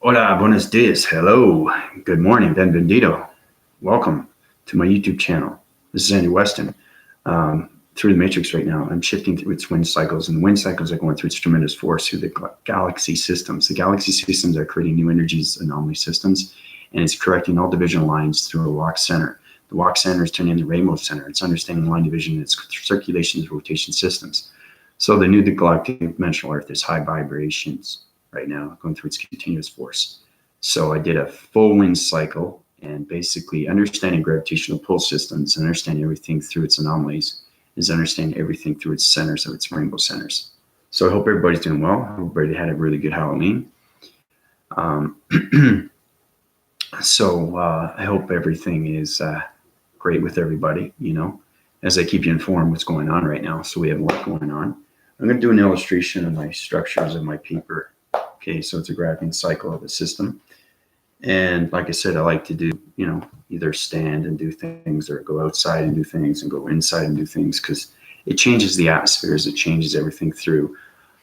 Hola, buenos dias. Hello. Good morning. Benvenido. Welcome to my YouTube channel. This is Andy Weston. Through the matrix right now, I'm shifting through its wind cycles, and the wind cycles are going through its tremendous force through the galaxy systems. The galaxy systems are creating new energies, anomaly systems, and it's correcting all division lines through a walk center. The walk center is turning into rainbow center. It's understanding line division, its circulations, rotation systems. So the new galactic dimensional Earth is high vibrations right now, going through its continuous force. So I did a full wind cycle, and basically understanding gravitational pull systems and understanding everything through its anomalies is understanding everything through its centers of its rainbow centers. So I hope everybody's doing well. I hope everybody had a really good Halloween. I hope everything is great with everybody, as I keep you informed what's going on right now. So we have a lot going on. I'm going to do an illustration of my structures of my paper. Okay, so it's a graphing cycle of a system. And like I said, I like to do, either stand and do things or go outside and do things and go inside and do things, because it changes the atmospheres. It changes everything through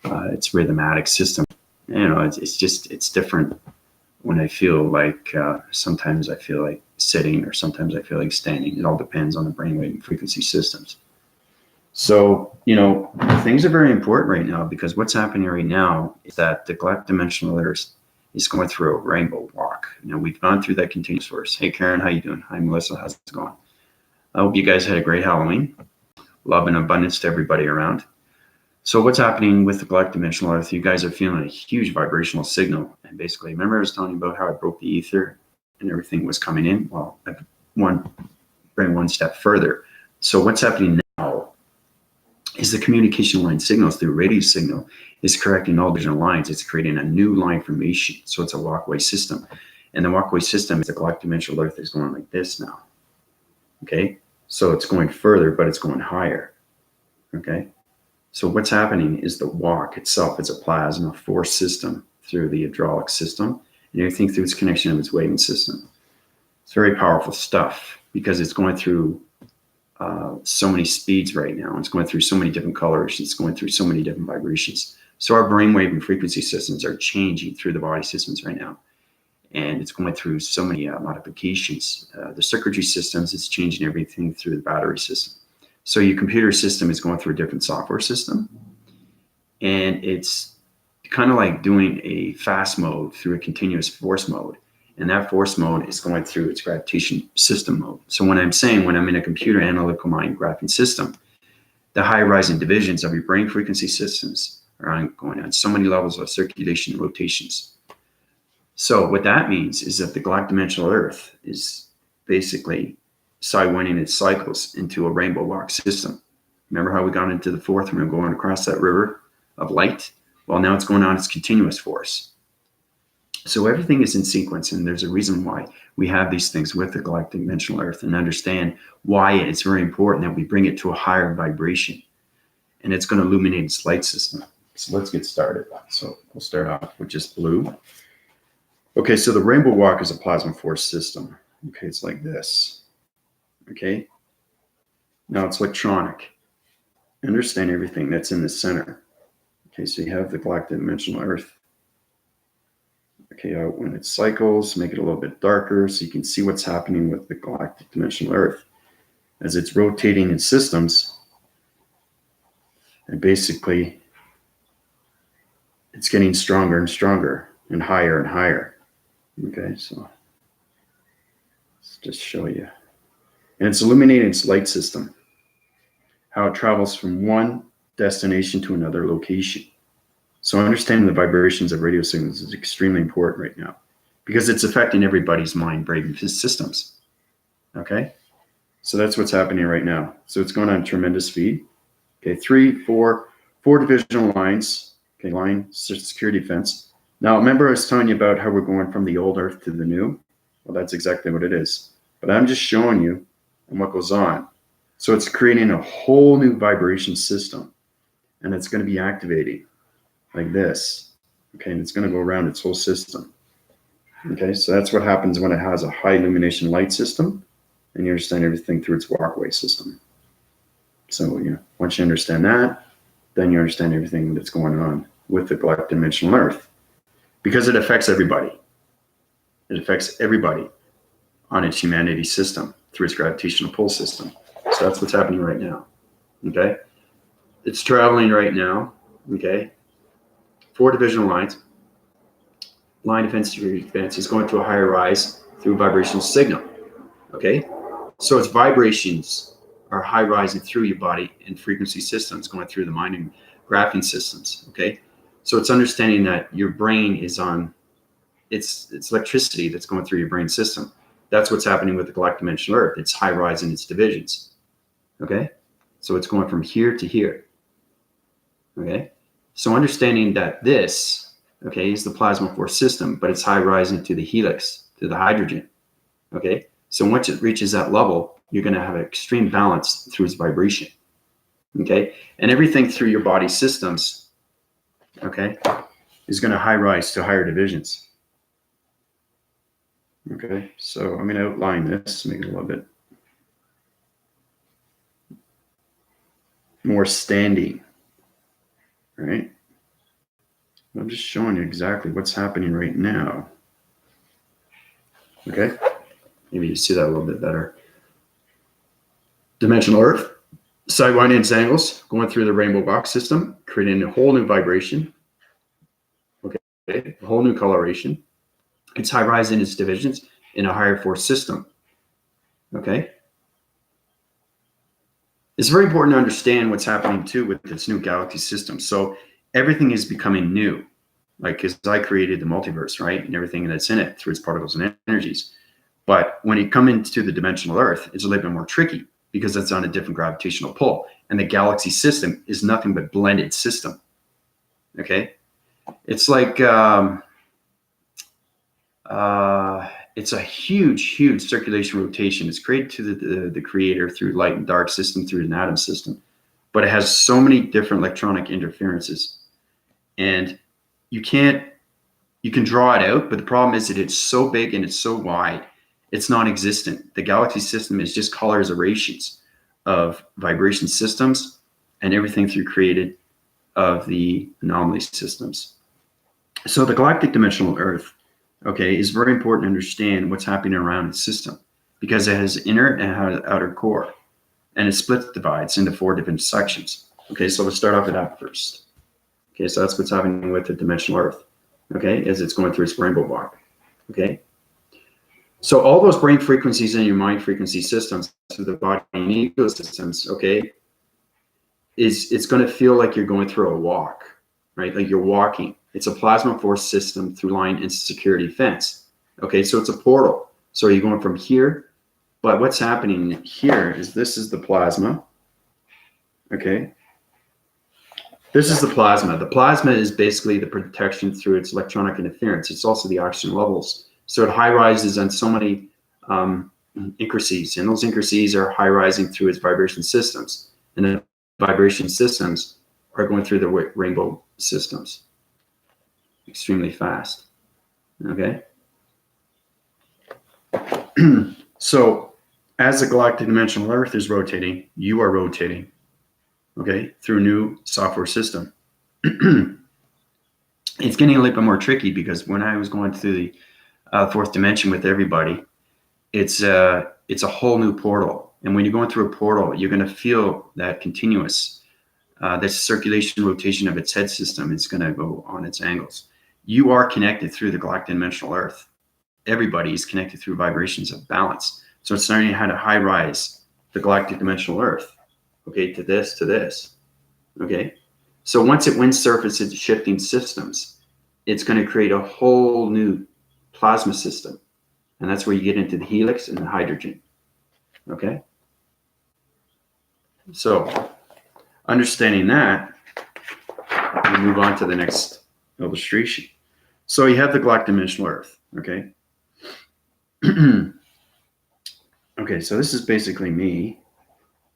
its rhythmatic system. It's different when I feel like sometimes I feel like sitting or sometimes I feel like standing. It all depends on the brainwave and frequency systems. So, things are very important right now, because what's happening right now is that the galactic dimensional Earth is going through a rainbow walk. Now, we've gone through that continuous force. Hey, Karen, how you doing? Hi, Melissa, how's it going? I hope you guys had a great Halloween. Love and abundance to everybody around. So what's happening with the galactic dimensional Earth? You guys are feeling a huge vibrational signal. And basically, remember I was telling you about how I broke the ether and everything was coming in? Well, I bring one step further. So what's happening now is the communication line signals through radio signal is correcting all division lines. It's creating a new line formation. So it's a walkway system. And the walkway system is the galactic dimensional Earth is going like this now. Okay? So it's going further, but it's going higher. Okay? So what's happening is the walk itself is a plasma force system through the hydraulic system, and everything through its connection of its waving system. It's very powerful stuff, because it's going through so many speeds right now. It's going through so many different colors. It's going through so many different vibrations. So our brainwave and frequency systems are changing through the body systems right now. And it's going through so many modifications. The circuitry systems, it's changing everything through the battery system. So your computer system is going through a different software system. And it's kind of like doing a fast mode through a continuous force mode. And that force mode is going through its gravitation system mode. So when I'm in a computer analytical mind graphing system, the high rising divisions of your brain frequency systems are going on so many levels of circulation and rotations. So what that means is that the galactic dimensional Earth is basically sidewinding its cycles into a rainbow walk system. Remember how we got into the fourth and we're going across that river of light? Well, now it's going on its continuous force. So everything is in sequence, and there's a reason why we have these things with the galactic dimensional Earth, and understand why it's very important that we bring it to a higher vibration, and it's going to illuminate its light system. So let's get started. So we'll start off with just blue. Okay, so the rainbow walk is a plasma force system. Okay, it's like this. Okay, now it's electronic. Understand everything that's in the center. Okay, so you have the galactic dimensional Earth. Okay, when it cycles, make it a little bit darker so you can see what's happening with the galactic dimensional Earth as it's rotating its systems. And basically, it's getting stronger and stronger and higher and higher. Okay, so let's just show you. And it's illuminating its light system, how it travels from one destination to another location. So understanding the vibrations of radio signals is extremely important right now, because it's affecting everybody's mind, brain, and systems. Okay, so that's what's happening right now. So it's going on tremendous speed. Okay, four divisional lines. Okay, line security fence. Now remember I was telling you about how we're going from the old Earth to the new? Well, that's exactly what it is. But I'm just showing you what goes on. So it's creating a whole new vibration system, and it's going to be activating like this. Okay, and it's going to go around its whole system. Okay, so that's what happens when it has a high illumination light system, and you understand everything through its walkway system. So once you understand that, then you understand everything that's going on with the galactic dimensional Earth, because it affects everybody. It affects everybody on its humanity system through its gravitational pull system. So that's what's happening right now. Okay. It's traveling right now. Okay. 4 divisional lines. Line defense defense is going through a higher rise through vibrational signal. Okay. So its vibrations are high rising through your body and frequency systems going through the mind and graphing systems. Okay. So it's understanding that your brain is on it's electricity that's going through your brain system. That's what's happening with the galactic dimensional Earth. It's high rise in its divisions. Okay. So it's going from here to here. Okay. So understanding that this, okay, is the plasma force system, but it's high rising to the helix, to the hydrogen. Okay. So once it reaches that level, you're going to have extreme balance through its vibration. Okay. And everything through your body systems, okay, is going to high rise to higher divisions. Okay. So I'm going to outline this, make it a little bit more standing. Right. I'm just showing you exactly what's happening right now. Okay. Maybe you see that a little bit better. Dimensional Earth, sidewinding angles going through the rainbow box system, creating a whole new vibration. Okay. A whole new coloration. It's high rise in its divisions in a higher force system. Okay. It's very important to understand what's happening too with this new galaxy system. So everything is becoming new. Like, because I created the multiverse, right? And everything that's in it through its particles and energies. But when you come into the dimensional Earth, it's a little bit more tricky because it's on a different gravitational pull. And the galaxy system is nothing but blended system. Okay. It's like, it's a huge circulation rotation. It's created to the creator through light and dark system, through an atom system, but it has so many different electronic interferences, and you can draw it out, but the problem is that it's so big and it's so wide, it's non-existent. The galaxy system is just colorization of vibration systems and everything through created of the anomaly systems. So the galactic dimensional Earth, okay, is very important to understand what's happening around the system because it has inner and outer core, and it split divides into 4 different sections. Okay, so let's start off with that first. Okay, so that's what's happening with the dimensional Earth, okay, as it's going through its rainbow walk. Okay, so all those brain frequencies in your mind frequency systems through the body and ecosystems, okay, it's going to feel like you're going through a walk, right? Like you're walking. It's a plasma force system through line and security fence. Okay, so it's a portal. So you're going from here, but what's happening here is this is the plasma. Okay, this is the plasma. The plasma is basically the protection through its electronic interference. It's also the oxygen levels. So it high rises on so many increases, and those increases are high rising through its vibration systems. And the vibration systems are going through the rainbow systems extremely fast. Okay. So as the galactic dimensional Earth is rotating, you are rotating, okay, through a new software system. It's getting a little bit more tricky because when I was going through the 4th dimension with everybody, it's a whole new portal. And when you're going through a portal, you're going to feel that continuous, the circulation rotation of its head system is going to go on its angles. You are connected through the galactic dimensional Earth. Everybody is connected through vibrations of balance. So it's learning how to high rise the galactic dimensional Earth, okay, to this, okay? So once it wind surface into shifting systems, it's going to create a whole new plasma system. And that's where you get into the helix and the hydrogen, okay? So understanding that, we move on to the next illustration. So you have the galactic dimensional Earth, okay? Okay, so this is basically me,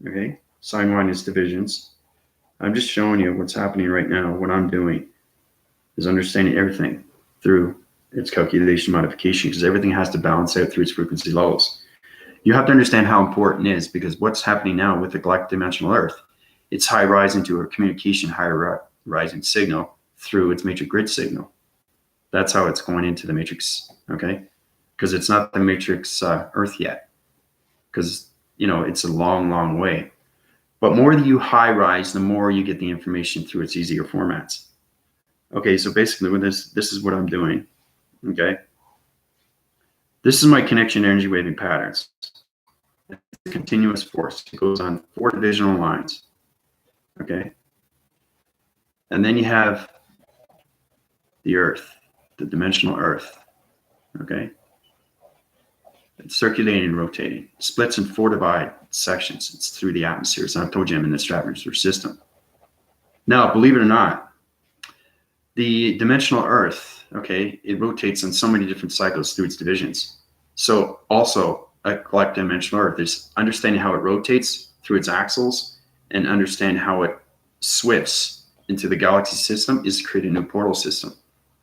okay? Sine minus divisions. I'm just showing you what's happening right now. What I'm doing is understanding everything through its calculation modification because everything has to balance out through its frequency levels. You have to understand how important it is because what's happening now with the galactic dimensional Earth, it's high rising to a communication higher rising signal through its matrix grid signal. That's how it's going into the matrix, okay? because it's not the matrix Earth yet, because it's a long, long way. But more that you high rise, the more you get the information through its easier formats. Okay, so basically with this is what I'm doing. Okay, this is my connection energy waving patterns. It's a continuous force. It goes on 4 divisional lines. Okay, and then you have the Earth, the dimensional Earth. Okay, it's circulating and rotating. It splits in 4 divide sections. It's through the atmospheres. And I've told you I'm in the stratosphere system. Now, believe it or not, the dimensional Earth, okay, it rotates on so many different cycles through its divisions. So also a collective dimensional Earth is understanding how it rotates through its axles and understand how it swifts into the galaxy system is to create a new portal system.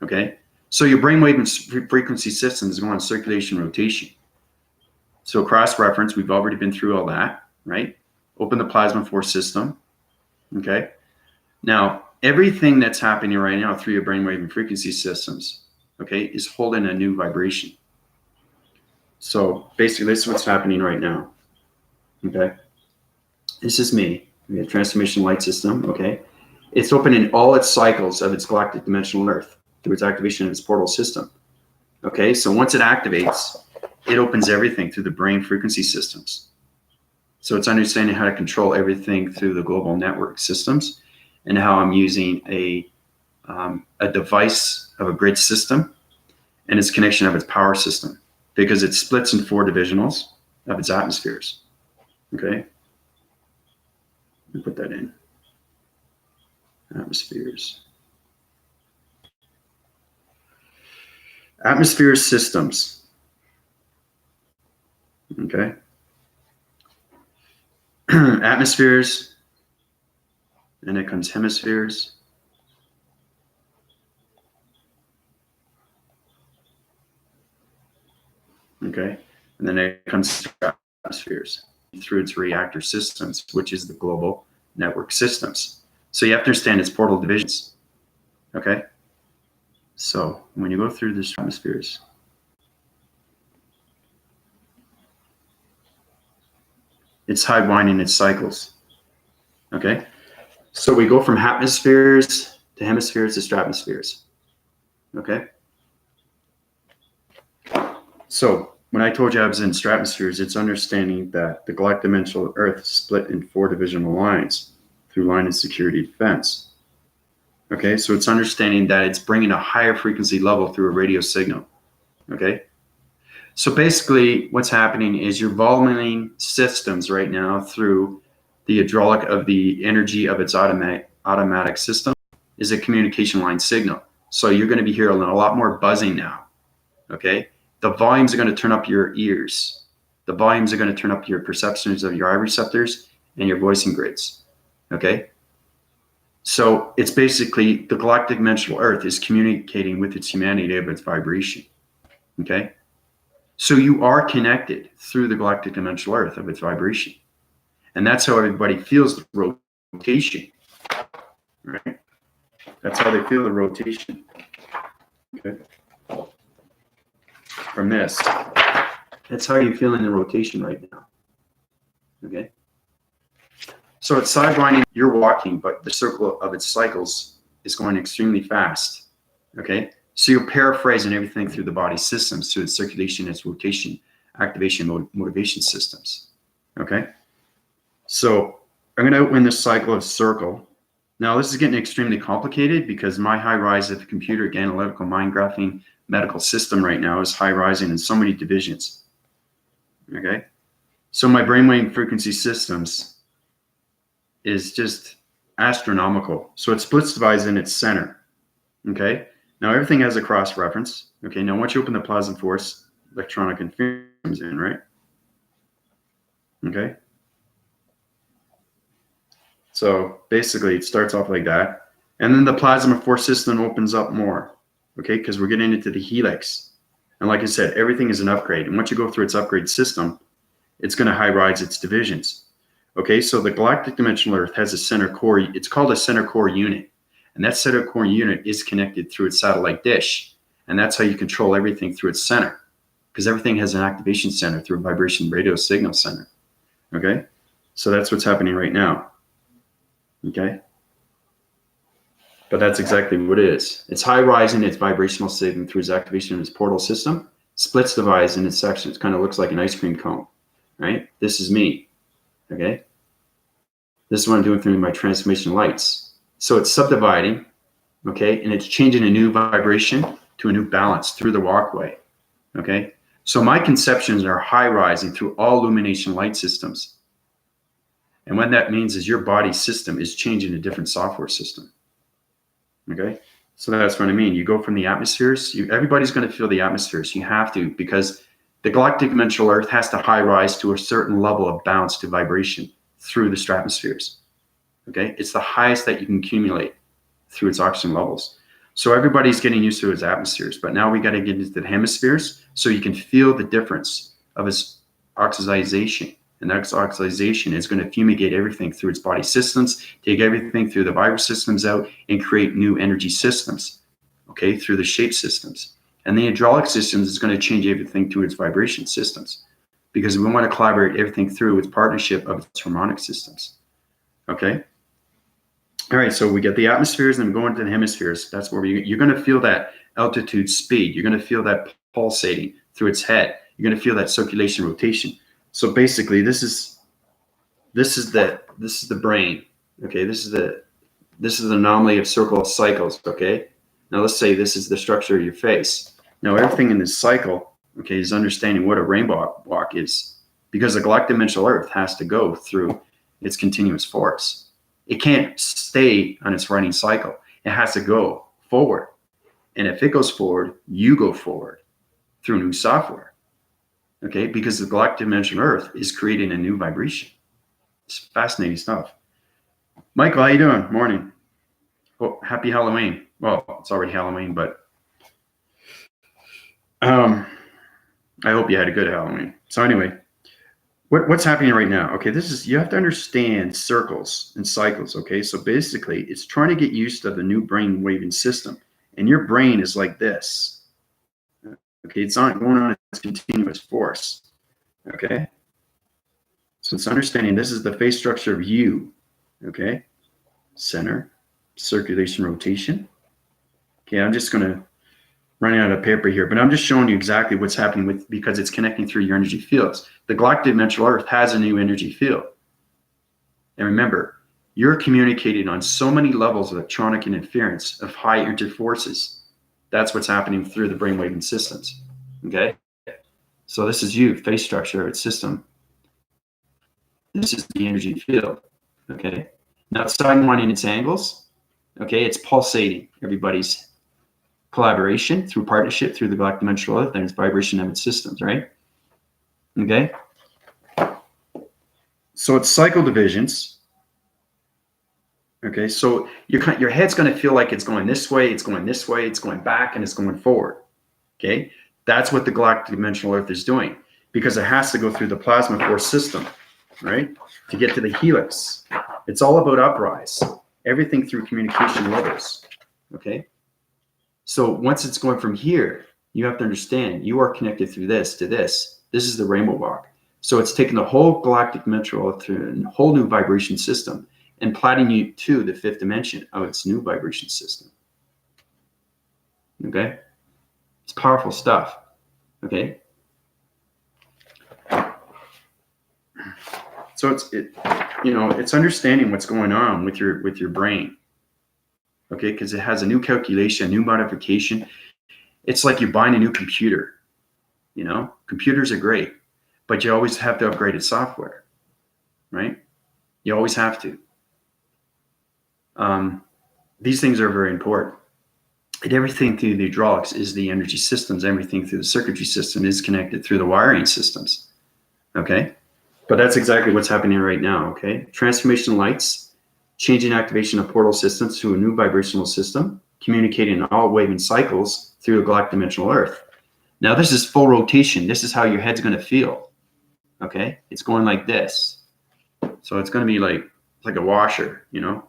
Okay, so your brainwave and frequency system is going on circulation rotation. So cross-reference, we've already been through all that, right? Open the plasma force system. Okay, now everything that's happening right now through your brainwave and frequency systems, okay, is holding a new vibration. So basically, this is what's happening right now. Okay, this is me. We have transformation light system. Okay, it's opening all its cycles of its galactic dimensional Earth through its activation of its portal system. Okay, so once it activates, it opens everything through the brain frequency systems. So it's understanding how to control everything through the global network systems, and how I'm using a device of a grid system and its connection of its power system, because it splits in 4 divisionals of its atmospheres. Okay, let me put that in. Atmospheres. Atmosphere systems. Okay. Atmospheres, and it comes hemispheres. Okay, and then it comes stratospheres through its reactor systems, which is the global network systems. So you have to understand its portal divisions. Okay, so when you go through the stratospheres, it's high winding its cycles. Okay, so we go from atmospheres to hemispheres to stratospheres. Okay, so when I told you I was in stratospheres, it's understanding that the galactic dimensional Earth is split in 4 divisional lines through line of security defense. Okay, so it's understanding that it's bringing a higher frequency level through a radio signal. Okay, so basically what's happening is you're voluming systems right now through the hydraulic of the energy of its automatic system is a communication line signal. So you're going to be hearing a lot more buzzing now. Okay, the volumes are going to turn up your ears. The volumes are going to turn up your perceptions of your eye receptors and your voicing grids. Okay, so it's basically the galactic dimensional Earth is communicating with its humanity of its vibration. Okay, so you are connected through the galactic dimensional Earth of its vibration, and that's how everybody feels the rotation. Right, that's how they feel the rotation. Okay, from this, that's how you're feeling the rotation right now. Okay, so it's sidewinding, you're walking, but the circle of its cycles is going extremely fast. Okay, so you're paraphrasing everything through the body systems, through its circulation, its rotation, activation, motivation systems. Okay, so I'm going to open this cycle of circle. Now this is getting extremely complicated because my high rise of the computer, analytical mind graphing medical system right now is high rising in so many divisions. Okay, so my brainwave frequency systems is just astronomical. So it splits divides in its center. Okay, now everything has a cross reference. Okay, now once you open the plasma force, electronic interference comes in, right? Okay, so basically it starts off like that, and then the plasma force system opens up more. Okay, because we're getting into the helix, and like I said, everything is an upgrade, and once you go through its upgrade system, it's going to high rise its divisions. Okay, so the galactic dimensional Earth has a center core. It's called a center core unit, and that center core unit is connected through its satellite dish, and that's how you control everything through its center. because everything has an activation center through a vibration radio signal center. Okay, so that's what's happening right now. Okay, but that's exactly what it is. It's high rising its vibrational signal through its activation of its portal system, splits the vise in its sections. It kind of looks like an ice cream cone, right? This is me. Okay, this is what I'm doing through my transformation lights. So it's subdividing, okay, and it's changing a new vibration to a new balance through the walkway. Okay, so my conceptions are high rising through all illumination light systems. And what that means is your body system is changing a different software system. Okay, so that's what I mean. You go from the atmospheres, everybody's going to feel the atmospheres. You have to, because the galactic dimensional Earth has to high rise to a certain level of bounce to vibration through the stratospheres. Okay, it's the highest that you can accumulate through its oxygen levels. So everybody's getting used to its atmospheres, but now we got to get into the hemispheres so you can feel the difference of its oxidization. And that oxidization is going to fumigate everything through its body systems, take everything through the virus systems out, and create new energy systems, okay, through the shape systems. And the hydraulic systems is going to change everything through its vibration systems, because we want to collaborate everything through its partnership of its harmonic systems. Okay. All right, so we get the atmospheres and go into the hemispheres. That's where you're going to feel that altitude speed. You're going to feel that pulsating through its head. You're going to feel that circulation rotation. So basically, this is the brain. Okay, this is the anomaly of circle of cycles. Okay, now let's say this is the structure of your face. Now everything in this cycle, okay, is understanding what a rainbow walk is, because the galactic dimensional Earth has to go through its continuous force. It can't stay on its running cycle. It has to go forward. And if it goes forward, you go forward through new software. Okay, because the galactic dimensional Earth is creating a new vibration. It's fascinating stuff. Michael, how you doing? Morning. Oh, happy Halloween. Well, it's already Halloween, but I hope you had a good Halloween. So anyway, what's happening right now? Okay, you have to understand circles and cycles. Okay, so basically it's trying to get used to the new brain waving system, and your brain is like this. Okay, it's not going on its continuous force. Okay, so it's understanding this is the phase structure of you. Okay, center, circulation, rotation. Okay, I'm just going to running out of paper here, but I'm just showing you exactly what's happening because it's connecting through your energy fields. The galactic dimensional Earth has a new energy field. And remember, you're communicating on so many levels of electronic interference of high interforces. That's what's happening through the brainwave systems. Okay? So this is you, phase structure of its system. This is the energy field. Okay? Now it's sidewinding its angles. Okay? It's pulsating everybody's collaboration through partnership through the galactic dimensional Earth and its vibration of its systems, right? Okay. So it's cycle divisions. Okay, so your head's going to feel like it's going this way, it's going this way, it's going back, and it's going forward. Okay, that's what the galactic dimensional Earth is doing, because it has to go through the plasma force system, right, to get to the helix. It's all about uprise, everything through communication levels. Okay. So once it's going from here, you have to understand you are connected through this to this. This is the rainbow walk. So it's taking the whole galactic dimensional through a whole new vibration system and plotting you to the fifth dimension of its new vibration system. Okay? It's powerful stuff. Okay? So it's understanding what's going on with your brain. Okay, because it has a new calculation, a new modification. It's like you're buying a new computer. You know, computers are great, but you always have to upgrade its software, right? You always have to. These things are very important. And everything through the hydraulics is the energy systems. Everything through the circuitry system is connected through the wiring systems. Okay, but that's exactly what's happening right now. Okay, transformation lights. Changing activation of portal systems to a new vibrational system, communicating in all waving cycles through the galactic dimensional Earth. Now this is full rotation. This is how your head's going to feel. Okay, it's going like this. So it's going to be like a washer, you know.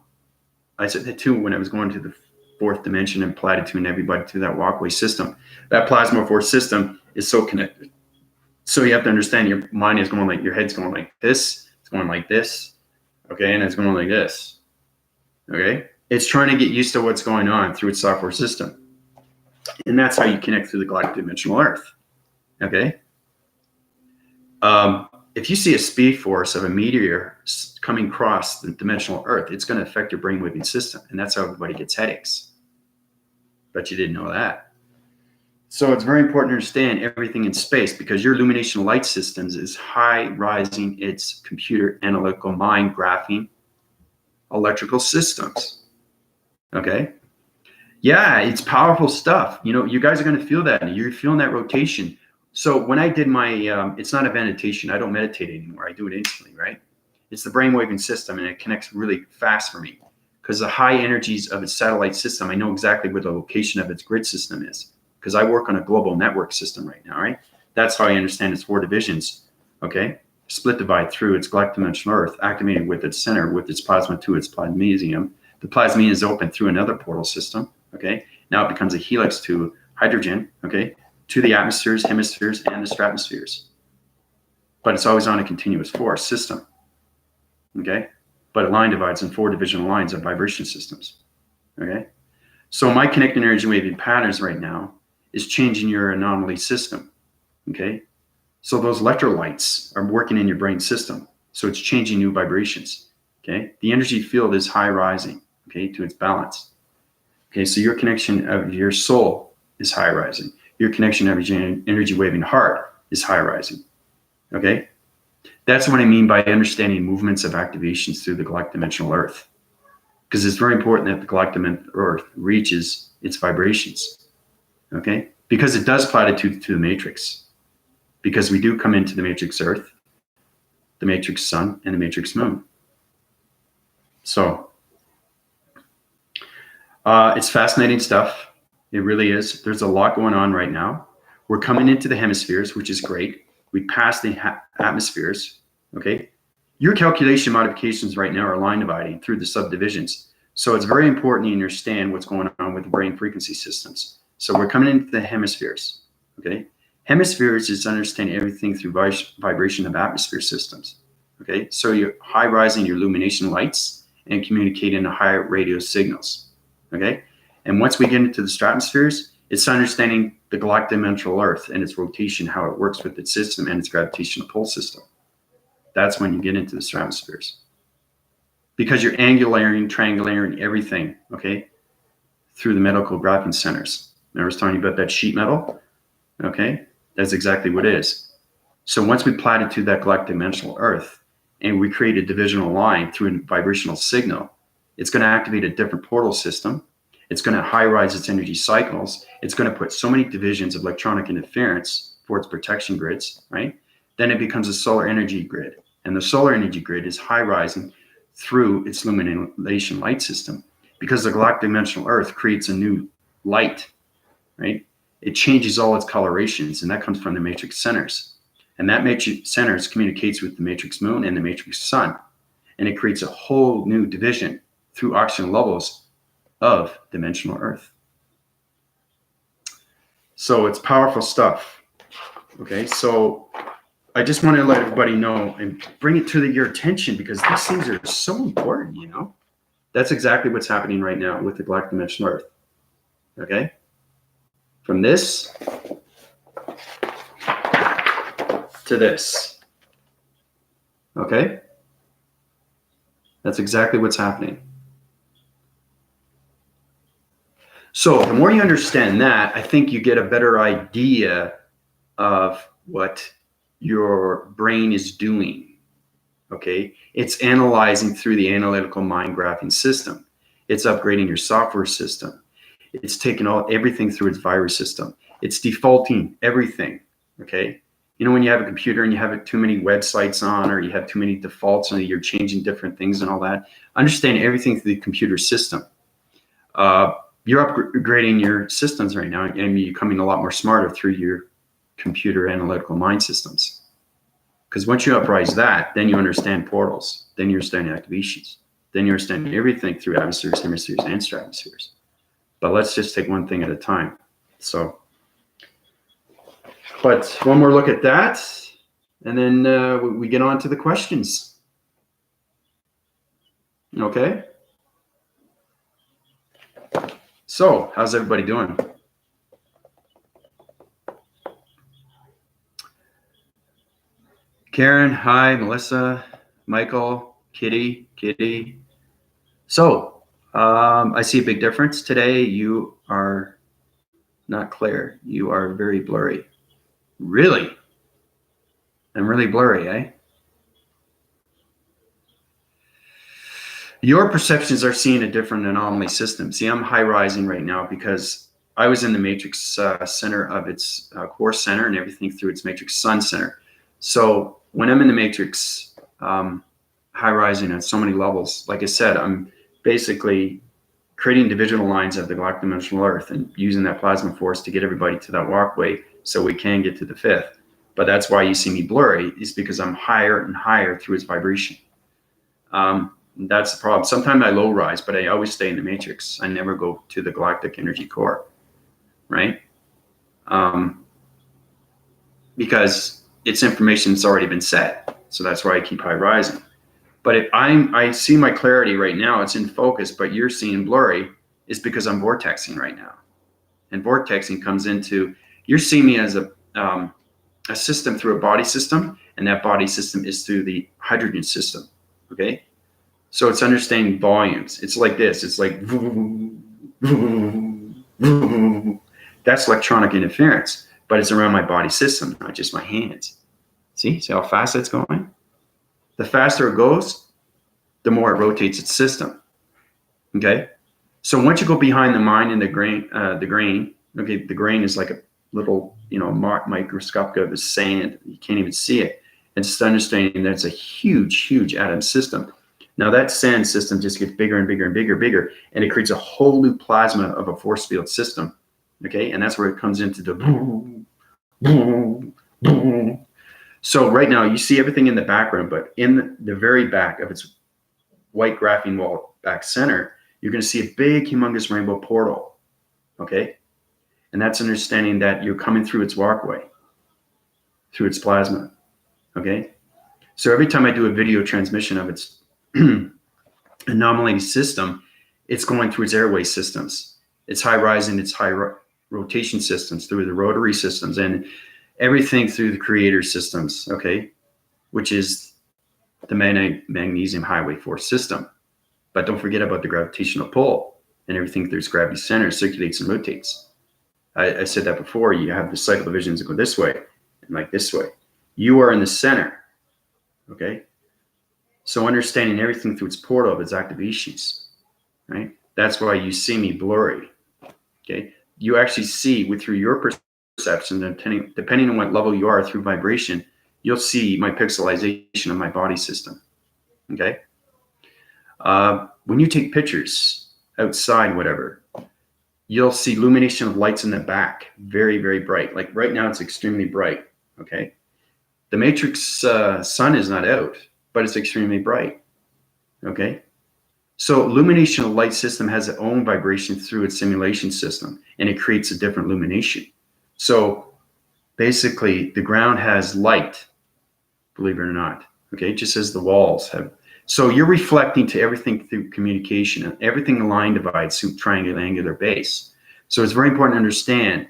I said that too when I was going to the fourth dimension and platitude everybody through that walkway system. That plasma force system is so connected So you have to understand your mind is going like, your head's going like this, it's going like this, okay, and it's going like this, okay? It's trying to get used to what's going on through its software system. And that's how you connect through the galactic dimensional Earth, okay? If you see a speed force of a meteor coming across the dimensional Earth, it's going to affect your brainwaving system, and that's how everybody gets headaches. But you didn't know that. So it's very important to understand everything in space, because your illumination light systems is high rising its computer analytical mind graphing electrical systems. Okay. Yeah, it's powerful stuff. You know, you guys are going to feel that. You're feeling that rotation. So when I did my, it's not a meditation. I don't meditate anymore. I do it instantly, right? It's the brainwaving system, and it connects really fast for me because the high energies of its satellite system, I know exactly where the location of its grid system is, because I work on a global network system right now, right? That's how I understand its 4 divisions, okay? Split divide through its galactic dimensional Earth, activated with its center, with its plasma to its plasmesium. The plasmesium is open through another portal system, okay? Now it becomes a helix to hydrogen, okay? To the atmospheres, hemispheres, and the stratospheres. But it's always on a continuous force system, okay? But it line divides in 4 divisional lines of vibration systems, okay? So my connecting energy waving patterns right now is changing your anomaly system, okay? So those electrolytes are working in your brain system. So it's changing new vibrations, okay? The energy field is high rising, okay, to its balance. Okay, so your connection of your soul is high rising. Your connection of your energy waving heart is high rising, okay? That's what I mean by understanding movements of activations through the galactic dimensional Earth. Because it's very important that the galactic dimensional Earth reaches its vibrations, okay? Because it does platitude to the matrix. Because we do come into the matrix Earth, the matrix Sun, and the matrix Moon. So it's fascinating stuff. It really is. There's a lot going on right now. We're coming into the hemispheres, which is great. We passed the atmospheres, okay? Your calculation modifications right now are line dividing through the subdivisions. So it's very important you understand what's going on with the brain frequency systems. So we're coming into the hemispheres, okay? Hemispheres is understanding everything through vibration of atmosphere systems, okay? So you're high rising your illumination lights and communicating to higher radio signals, okay? And once we get into the stratospheres, it's understanding the galactic dimensional Earth and its rotation, how it works with its system and its gravitational pull system. That's when you get into the stratospheres. Because you're angularing, triangulating everything, okay, through the medical graphing centers. Remember I was telling you about that sheet metal? Okay, that's exactly what it is. So once we platitude that galactic dimensional Earth and we create a divisional line through a vibrational signal, it's going to activate a different portal system. It's going to high rise its energy cycles. It's going to put so many divisions of electronic interference for its protection grids, right? Then it becomes a solar energy grid. And the solar energy grid is high rising through its illumination light system, because the galactic dimensional Earth creates a new light, right? It changes all its colorations, and that comes from the matrix centers. And that matrix centers communicates with the matrix Moon and the matrix Sun. And it creates a whole new division through oxygen levels of dimensional Earth. So it's powerful stuff. Okay, so I just want to let everybody know and bring it to your attention, because these things are so important, you know. That's exactly what's happening right now with the galactic dimensional Earth. Okay? From this to this. Okay? That's exactly what's happening. So the more you understand that, I think you get a better idea of what your brain is doing, okay? It's analyzing through the analytical mind graphing system. It's upgrading your software system. It's taking everything through its virus system. It's defaulting everything, okay? You know, when you have a computer and you have too many websites on, or you have too many defaults and you're changing different things and all that, understand everything through the computer system. You're upgrading your systems right now, and you're becoming a lot more smarter through your computer analytical mind systems. Because once you uprise that, then you understand portals, then you understand activations, then you understand everything through atmospheres, hemispheres, and stratospheres. But let's just take one thing at a time. So But one more look at that, and then we get on to the questions. Okay. So, how's everybody doing? Karen, hi. Melissa, Michael, Kitty. So, I see a big difference today. You are not clear. You are very blurry. Really? I'm really blurry, eh? Your perceptions are seeing a different anomaly system. See, I'm high rising right now because I was in the matrix center of its core center and everything through its matrix sun center. So when I'm in the matrix high rising at so many levels, like I said, I'm basically creating divisional lines of the galactic dimensional Earth and using that plasma force to get everybody to that walkway so we can get to the fifth. But that's why you see me blurry, is because I'm higher and higher through its vibration. That's the problem. Sometimes I low rise, but I always stay in the matrix. I never go to the galactic energy core, right? Because it's information that's already been set. So that's why I keep high rising. But if I see my clarity right now, it's in focus, but you're seeing blurry, is because I'm vortexing right now. And vortexing comes into, you're seeing me as a system through a body system, and that body system is through the hydrogen system, okay? So it's understanding volumes. It's like this. It's like, that's electronic interference, but it's around my body system, not just my hands. See how fast it's going? The faster it goes, the more it rotates its system, okay? So once you go behind the mind and the grain, okay, the grain is like a little, microscopic of the sand. You can't even see it. It's just understanding that it's a huge atom system. Now that sand system just gets bigger and bigger, and it creates a whole new plasma of a force field system, okay? And that's where it comes into the boom, boom, boom. So right now you see everything in the background, but in the very back of its white graphene wall back center, you're going to see a big, humongous rainbow portal, okay? And that's understanding that you're coming through its walkway, through its plasma, okay? So every time I do a video transmission of its anomaly system, it's going through its airway systems. It's high rising, it's high rotation systems through the rotary systems, and everything through the creator systems, okay, which is the magnesium highway force system. But don't forget about the gravitational pull, and everything through its gravity center circulates and rotates. I said that before. You have the cycle divisions that go this way and like this way. You are in the center, okay? So understanding everything through its portal of its activations, right? That's why you see me blurry, okay? You actually see through your perception, depending on what level you are through vibration, you'll see my pixelization of my body system, okay? When you take pictures outside, whatever, you'll see illumination of lights in the back, very bright. Like right now, it's extremely bright, okay? The matrix sun is not out, but it's extremely bright, okay? So illumination of light system has its own vibration through its simulation system, and it creates a different illumination. So basically, the ground has light, believe it or not, okay? Just as the walls have. So you're reflecting to everything through communication, and everything line divides through triangular angular base. So it's very important to understand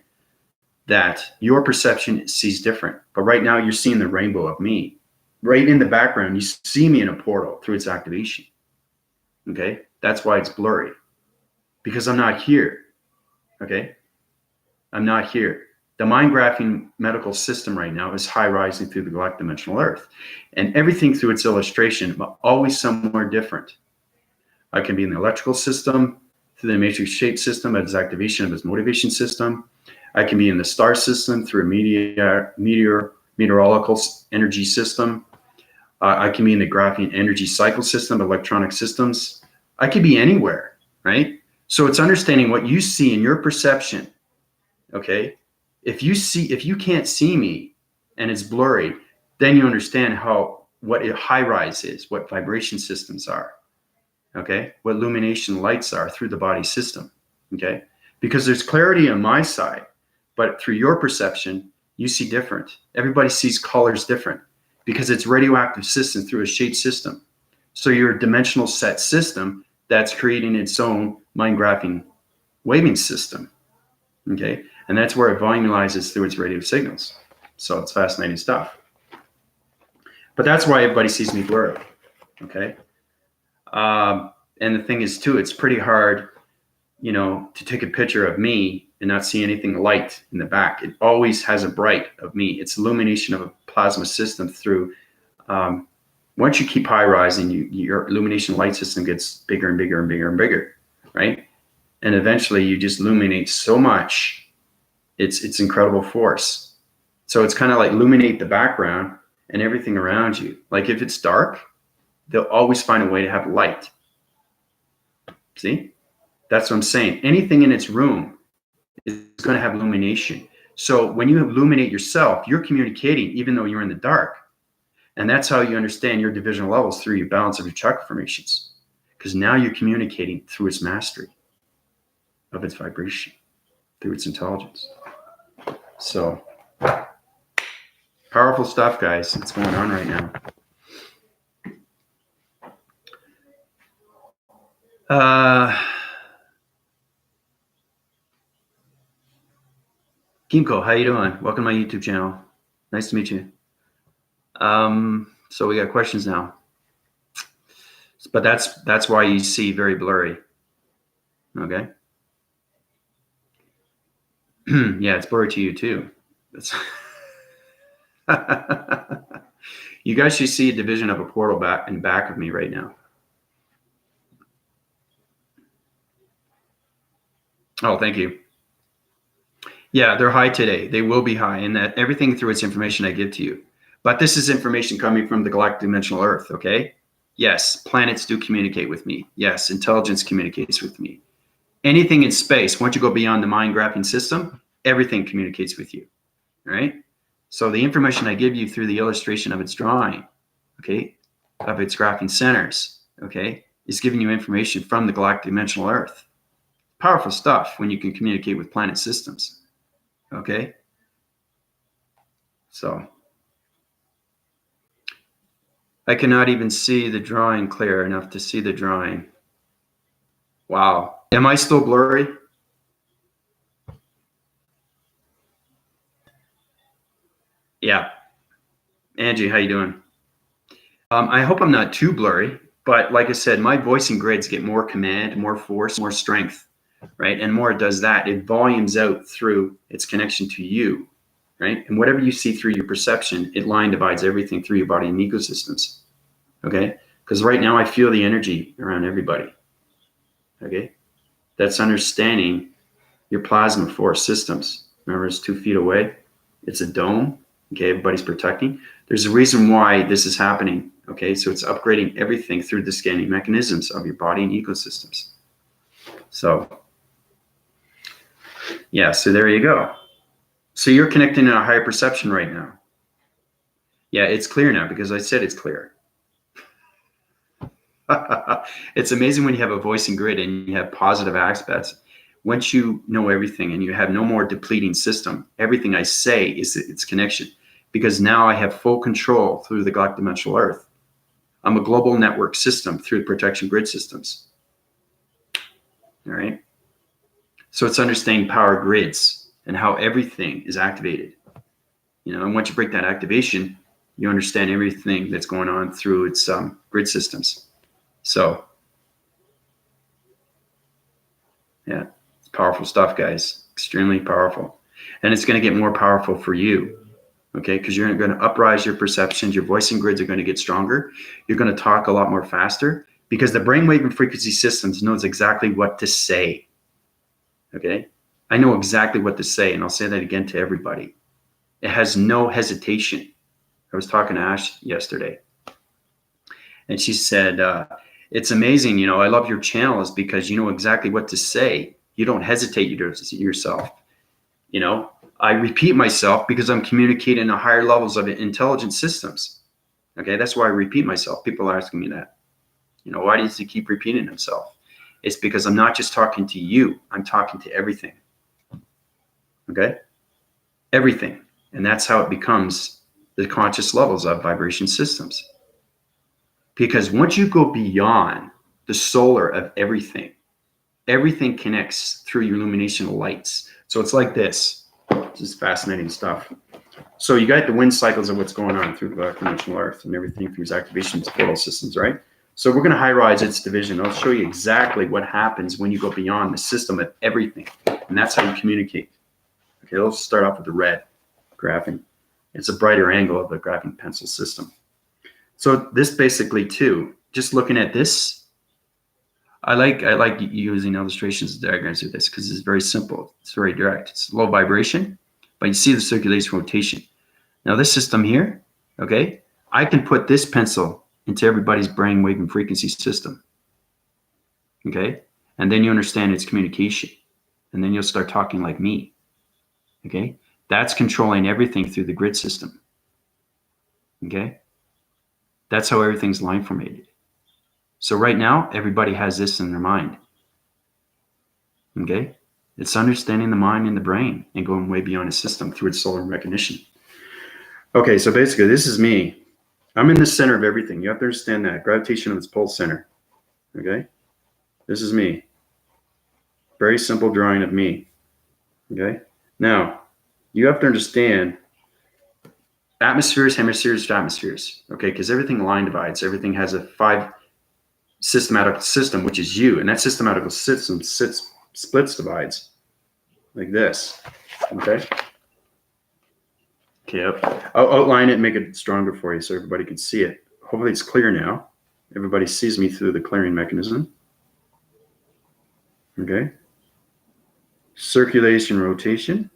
that your perception sees different. But right now, you're seeing the rainbow of me. Right in the background, you see me in a portal through its activation, okay? That's why it's blurry, because I'm not here, okay? I'm not here. The mind graphing medical system right now is high rising through the galactic dimensional Earth, and everything through its illustration, but always somewhere different. I can be in the electrical system, through the matrix shape system, its activation of its motivation system. I can be in the star system through a meteorological energy system. I can be in the graphene energy cycle system, electronic systems. I could be anywhere, right? So it's understanding what you see in your perception, okay? If you can't see me and it's blurry, then you understand what a high rise is, what vibration systems are, okay? What illumination lights are through the body system, okay? Because there's clarity on my side, but through your perception, You see different. Everybody sees colors different because it's radioactive system through a shade system. So your dimensional set system that's creating its own mind graphing waving system. Okay. And that's where it volumizes through its radio signals. So it's fascinating stuff. But that's why everybody sees me blurry. Okay. And the thing is, too, it's pretty hard, to take a picture of me and not see anything light in the back. It always has a bright of me. It's illumination of a plasma system through. Once you keep high rising, your illumination light system gets bigger and bigger and bigger and bigger, right? And eventually you just illuminate so much. It's incredible force. So it's kind of like illuminate the background and everything around you. Like if it's dark, they'll always find a way to have light. See? That's what I'm saying. Anything in its room is going to have illumination. So when you illuminate yourself, you're communicating even though you're in the dark. And that's how you understand your divisional levels through your balance of your chakra formations. Because now you're communicating through its mastery of its vibration, through its intelligence. So powerful stuff, guys. It's going on right now. Kimko, how you doing? Welcome to my YouTube channel. Nice to meet you. So we got questions now. But that's why you see very blurry. Okay. Yeah, it's blurry to you too. You guys should see a division of a portal back of me right now. Oh, thank you. Yeah, they're high today. They will be high, and that everything through its information I give to you. But this is information coming from the galactic dimensional Earth, okay? Yes, planets do communicate with me. Yes, intelligence communicates with me. Anything in space, once you go beyond the mind graphing system, everything communicates with you, right? So the information I give you through the illustration of its drawing, okay, of its graphing centers, okay, is giving you information from the galactic dimensional Earth. Powerful stuff when you can communicate with planet systems, okay? So I cannot even see the drawing clear enough to see the drawing. Wow. Am I still blurry? Yeah. Angie, how you doing? I hope I'm not too blurry, but like I said, my voicing grids get more command, more force, more strength, right? And more it does that, it volumes out through its connection to you, right? And whatever you see through your perception, it line divides everything through your body and ecosystems, okay? Because right now I feel the energy around everybody, okay? That's understanding your plasma force systems. Remember, it's 2 feet away. It's a dome, okay? Everybody's protecting. There's a reason why this is happening, okay? So it's upgrading everything through the scanning mechanisms of your body and ecosystems. So, yeah, so there you go. So you're connecting in a higher perception right now. Yeah, it's clear now because I said it's clear. It's amazing when you have a voicing grid and you have positive aspects. Once you know everything and you have no more depleting system, everything I say is its connection, because now I have full control through the galactic dimensional Earth. I'm a global network system through protection grid systems. All right. So it's understanding power grids and how everything is activated. And once you break that activation, you understand everything that's going on through its grid systems. So, yeah, it's powerful stuff, guys. Extremely powerful. And it's going to get more powerful for you, okay? Because you're going to uprise your perceptions. Your voicing grids are going to get stronger. You're going to talk a lot more faster because the brainwave and frequency systems knows exactly what to say, okay? I know exactly what to say, and I'll say that again to everybody. It has no hesitation. I was talking to Ash yesterday, and she said, it's amazing, I love your channels because you know exactly what to say. You don't hesitate yourself. I repeat myself because I'm communicating at higher levels of intelligent systems. Okay, that's why I repeat myself. People are asking me that. Why does he keep repeating himself? It's because I'm not just talking to you. I'm talking to everything. Okay? Everything. And that's how it becomes the conscious levels of vibration systems. Because once you go beyond the solar of everything, everything connects through your illuminational lights. So it's like this. This is fascinating stuff. So you got the wind cycles of what's going on through the dimensional earth and everything through its activations, portal systems, right? So we're going to high rise its division. I'll show you exactly what happens when you go beyond the system of everything. And that's how you communicate. Okay, let's start off with the red graphing. It's a brighter angle of the graphing pencil system. So this basically too, just looking at this, I like using illustrations and diagrams with this because it's very simple. It's very direct. It's low vibration, but you see the circulation rotation. Now this system here, okay, I can put this pencil into everybody's brainwave and frequency system, okay? And then you understand its communication. And then you'll start talking like me, okay? That's controlling everything through the grid system, okay? That's how everything's line formated. So right now, everybody has this in their mind, okay? It's understanding the mind and the brain and going way beyond a system through its solar recognition. Okay, so basically, this is me. I'm in the center of everything. You have to understand that. Gravitation of its pole center, okay? This is me. Very simple drawing of me, okay? Now, you have to understand atmospheres, hemispheres, atmospheres, okay? Because everything line divides. Everything has a 5 systematical system, which is you. And that systematical system splits divides like this, okay? Okay, I'll outline it and make it stronger for you so everybody can see it. Hopefully it's clear now. Everybody sees me through the clearing mechanism. Okay. Circulation, rotation.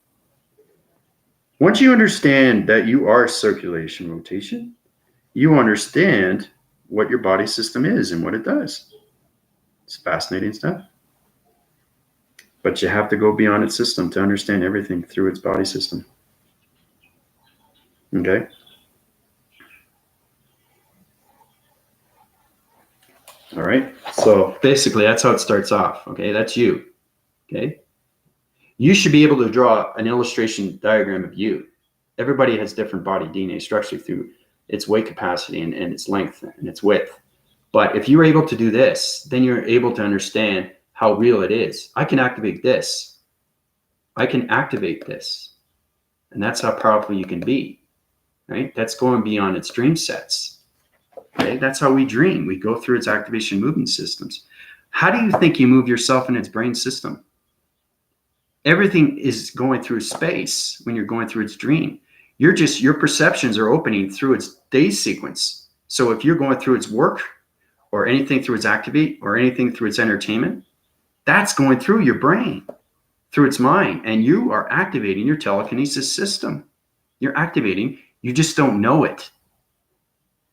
Once you understand that you are circulation, rotation, you understand what your body system is and what it does. It's fascinating stuff. But you have to go beyond its system to understand everything through its body system. Okay. All right. So basically, that's how it starts off. Okay. That's you. Okay. You should be able to draw an illustration diagram of you. Everybody has different body DNA structure through its weight capacity and its length and its width. But if you're able to do this, then you're able to understand how real it is. I can activate this. I can activate this. And that's how powerful you can be. Right? That's going beyond its dream sets. Okay? That's how we dream. We go through its activation movement systems. How do you think you move yourself in its brain system? Everything is going through space when you're going through its dream. Your perceptions are opening through its day sequence. So if you're going through its work or anything through its activate or anything through its entertainment, that's going through your brain, through its mind, and you are activating your telekinesis system. You're activating. You just don't know it,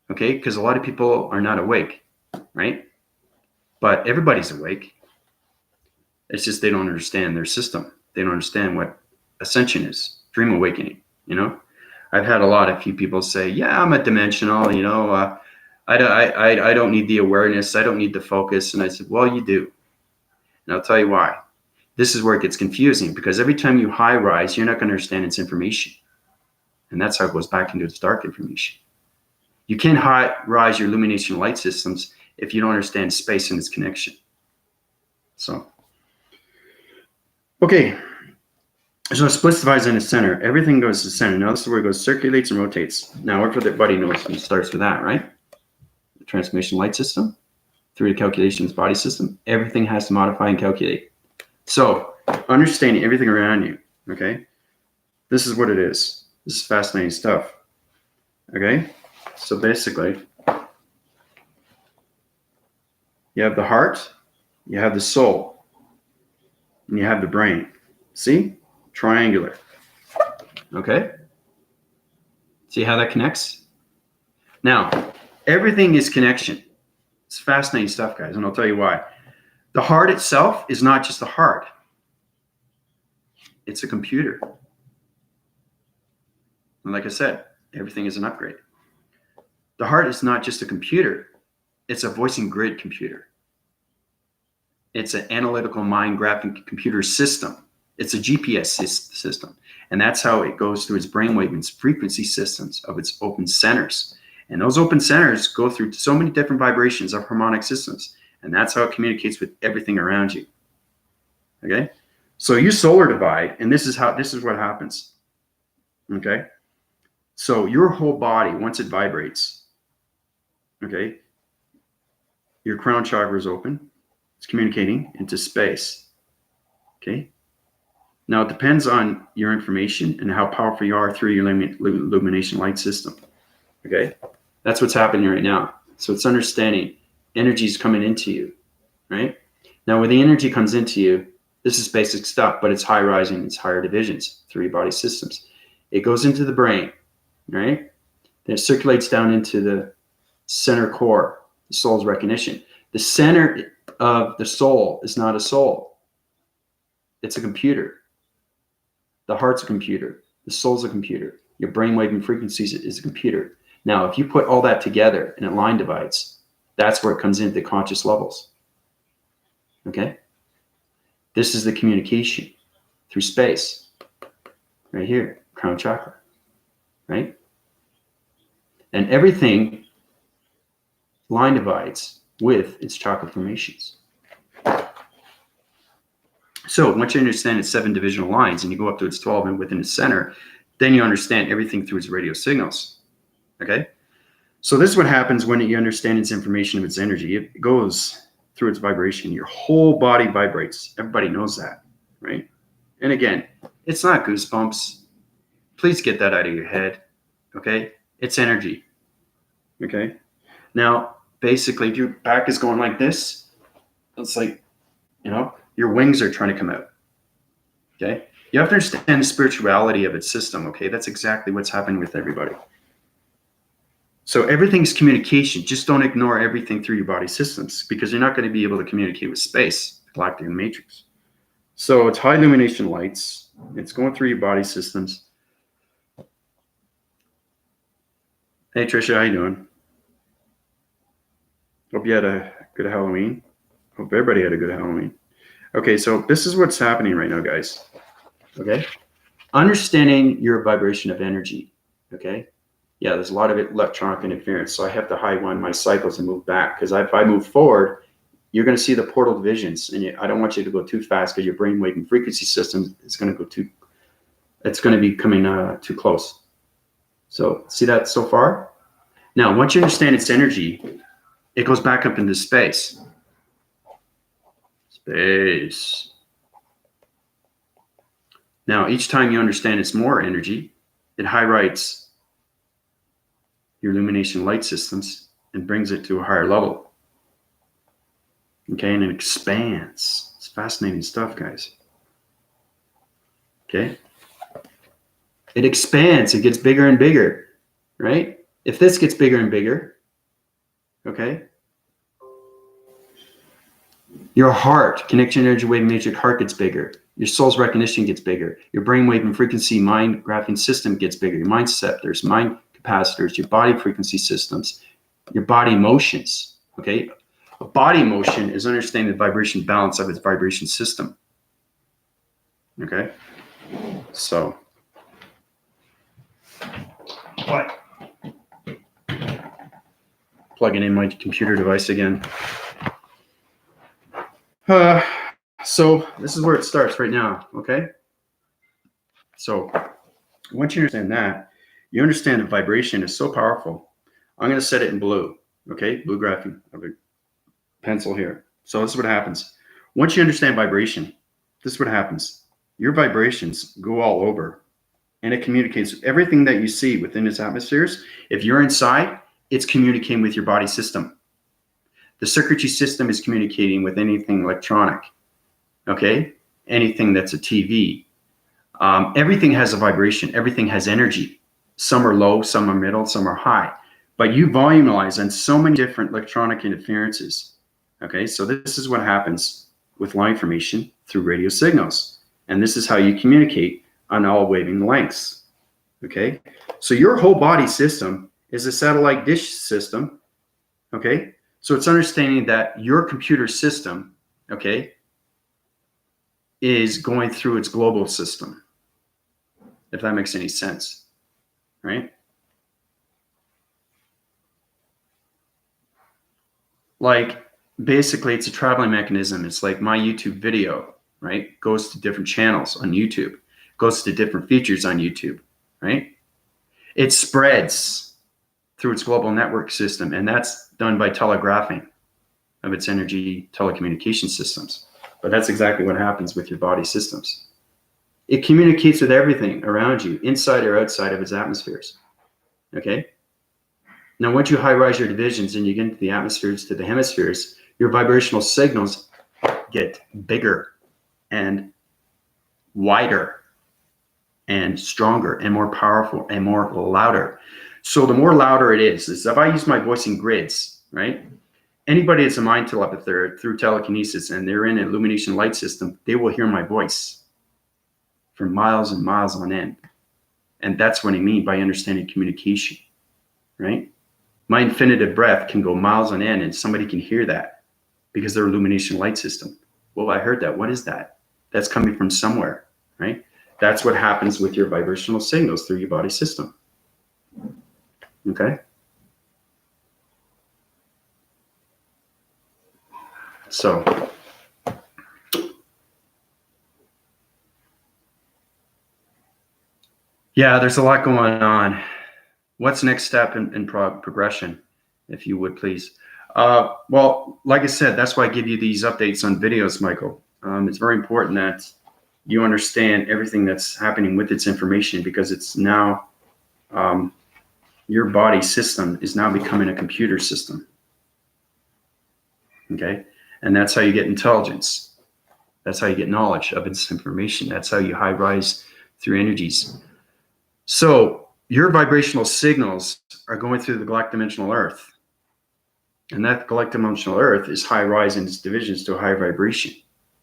okay? Because a lot of people are not awake, right? But everybody's awake. It's just they don't understand their system. They don't understand what ascension is, dream awakening, you know? I've had a few people say, yeah, I'm a dimensional, you know, I don't need the awareness. I don't need the focus. And I said, well, you do. And I'll tell you why. This is where it gets confusing because every time you high rise, you're not going to understand its information. And that's how it goes back into its dark information. You can't high rise your illumination light systems if you don't understand space and its connection. So, okay. So it splits divides in the center. Everything goes to the center. Now this is where it goes, circulates and rotates. Now everybody knows it starts with that, right? The transformation light system through the calculations body system. Everything has to modify and calculate. So understanding everything around you, okay? This is what it is. This is fascinating stuff, okay? So basically, you have the heart, you have the soul, and you have the brain. See? Triangular. Okay? See how that connects? Now, everything is connection. It's fascinating stuff, guys, and I'll tell you why. The heart itself is not just a heart. It's a computer. And like I said, everything is an upgrade. The heart is not just a computer. It's a voicing grid computer. It's an analytical mind graphing computer system. It's a GPS system. And that's how it goes through its brainwave and frequency systems of its open centers. And those open centers go through so many different vibrations of harmonic systems. And that's how it communicates with everything around you. Okay? So you solar divide, and this is what happens. Okay? So your whole body, once it vibrates, okay, your crown chakra is open. It's communicating into space. Okay? Now, it depends on your information and how powerful you are through your illumination light system. Okay? That's what's happening right now. So it's understanding energy is coming into you, right? Now, when the energy comes into you, this is basic stuff, but it's high rising, it's higher divisions through your body systems. It goes into the brain, right? Then it circulates down into the center core, the soul's recognition. The center of the soul is not a soul. It's a computer. The heart's a computer. The soul's a computer. Your brainwave and frequencies is a computer. Now, if you put all that together and it line divides, that's where it comes into conscious levels. Okay? This is the communication through space. Right here, crown chakra. Right? And everything line divides with its chakra formations. So once you understand its 7 divisional lines and you go up to its 12 and within its center, then you understand everything through its radio signals. Okay? So this is what happens when you understand its information of its energy. It goes through its vibration. Your whole body vibrates. Everybody knows that, right? And again, it's not goosebumps. Please get that out of your head, okay? It's energy, okay? Now, basically, if your back is going like this, it's like, your wings are trying to come out, okay? You have to understand the spirituality of its system, okay? That's exactly what's happening with everybody. So everything's communication. Just don't ignore everything through your body systems because you're not going to be able to communicate with space, the galactic matrix. So it's high illumination lights. It's going through your body systems. Hey, Trisha, how you doing? Hope you had a good Halloween. Hope everybody had a good Halloween. Okay, so this is what's happening right now, guys. Okay? Understanding your vibration of energy. Okay? Yeah, there's a lot of electronic interference, so I have to highwind my cycles and move back because if I move forward, you're going to see the portal divisions, and I don't want you to go too fast because your brainwave and frequency system is going to go it's going to be coming too close. So see that so far? Now, once you understand its energy, it goes back up into space. Space. Now, each time you understand it's more energy, it highlights your illumination light systems and brings it to a higher level. Okay, and it expands. It's fascinating stuff, guys. Okay? It expands. It gets bigger and bigger, right? If this gets bigger and bigger, okay? Your heart, connection energy wave matrix heart gets bigger. Your soul's recognition gets bigger. Your brainwave and frequency mind graphing system gets bigger. Your mind receptors, mind capacitors, your body frequency systems, your body motions, okay? A body motion is understanding the vibration balance of its vibration system, okay? So, what? Plugging in my computer device again. So this is where it starts right now, okay? So once you understand that, you understand that vibration is so powerful. I'm going to set it in blue, okay? Blue graphing of a pencil here. So this is what happens. Once you understand vibration, this is what happens. Your vibrations go all over, and it communicates with everything that you see within its atmospheres. If you're inside, it's communicating with your body system. The circuitry system is communicating with anything electronic, okay? Anything that's a TV. Everything has a vibration. Everything has energy. Some are low, some are middle, some are high. But you volumize on so many different electronic interferences, okay? So this is what happens with line formation through radio signals. And this is how you communicate on all waving lengths, okay? So your whole body system is a satellite dish system, okay? So it's understanding that your computer system, okay, is going through its global system, if that makes any sense, right? Like, basically, it's a traveling mechanism. It's like my YouTube video, right? Goes to different channels on YouTube, goes to different features on YouTube, right? It spreads through its global network system, and that's done by telegraphing of its energy telecommunication systems. But that's exactly what happens with your body systems. It communicates with everything around you, inside or outside of its atmospheres. Okay? Now, once you high-rise your divisions and you get into the atmospheres to the hemispheres, your vibrational signals get bigger and wider and stronger and more powerful and more louder. So the more louder it is if I use my voice in grids, right? Anybody that's a mind telepather through telekinesis and they're in an illumination light system, they will hear my voice for miles and miles on end. And that's what I mean by understanding communication, right? My infinitive breath can go miles on end and somebody can hear that because they're illumination light system. Well, I heard that. What is that? That's coming from somewhere, right? That's what happens with your vibrational signals through your body system. Okay? So, yeah, there's a lot going on. What's next step in progression, if you would please? Well, like I said, that's why I give you these updates on videos, Michael. It's very important that you understand everything that's happening with its information, because it's now, your body system is now becoming a computer system. Okay? And that's how you get intelligence. That's how you get knowledge of its information. That's how you high rise through energies. So your vibrational signals are going through the galactic dimensional earth. And that galactic dimensional earth is high rise in its divisions to a higher vibration.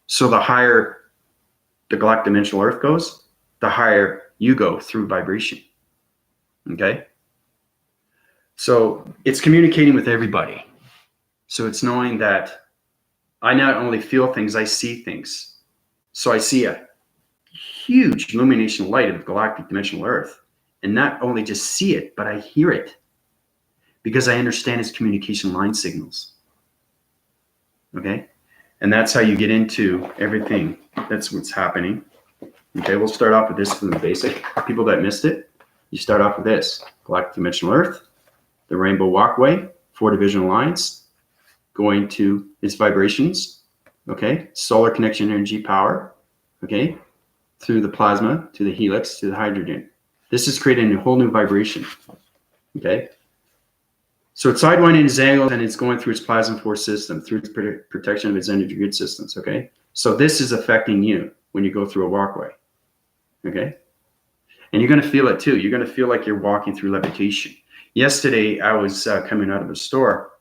So the higher the galactic dimensional earth goes, the higher you go through vibration. Okay? So it's communicating with everybody. So it's knowing that I not only feel things, I see things. So I see a huge illumination light of galactic dimensional earth. And not only just see it, but I hear it, because I understand its communication line signals. Okay? And that's how you get into everything. That's what's happening. Okay, we'll start off with this from the basic. People that missed it, you start off with this. Galactic dimensional earth, the rainbow walkway, 4 divisional lines, going to its vibrations, okay? Solar connection energy power, okay? Through the plasma, to the helix, to the hydrogen. This is creating a whole new vibration, okay? So it's sidewinding its angles and it's going through its plasma force system, through its protection of its energy grid systems, okay? So this is affecting you when you go through a walkway, okay? And you're gonna feel it too. You're gonna feel like you're walking through levitation. Yesterday, I was coming out of a store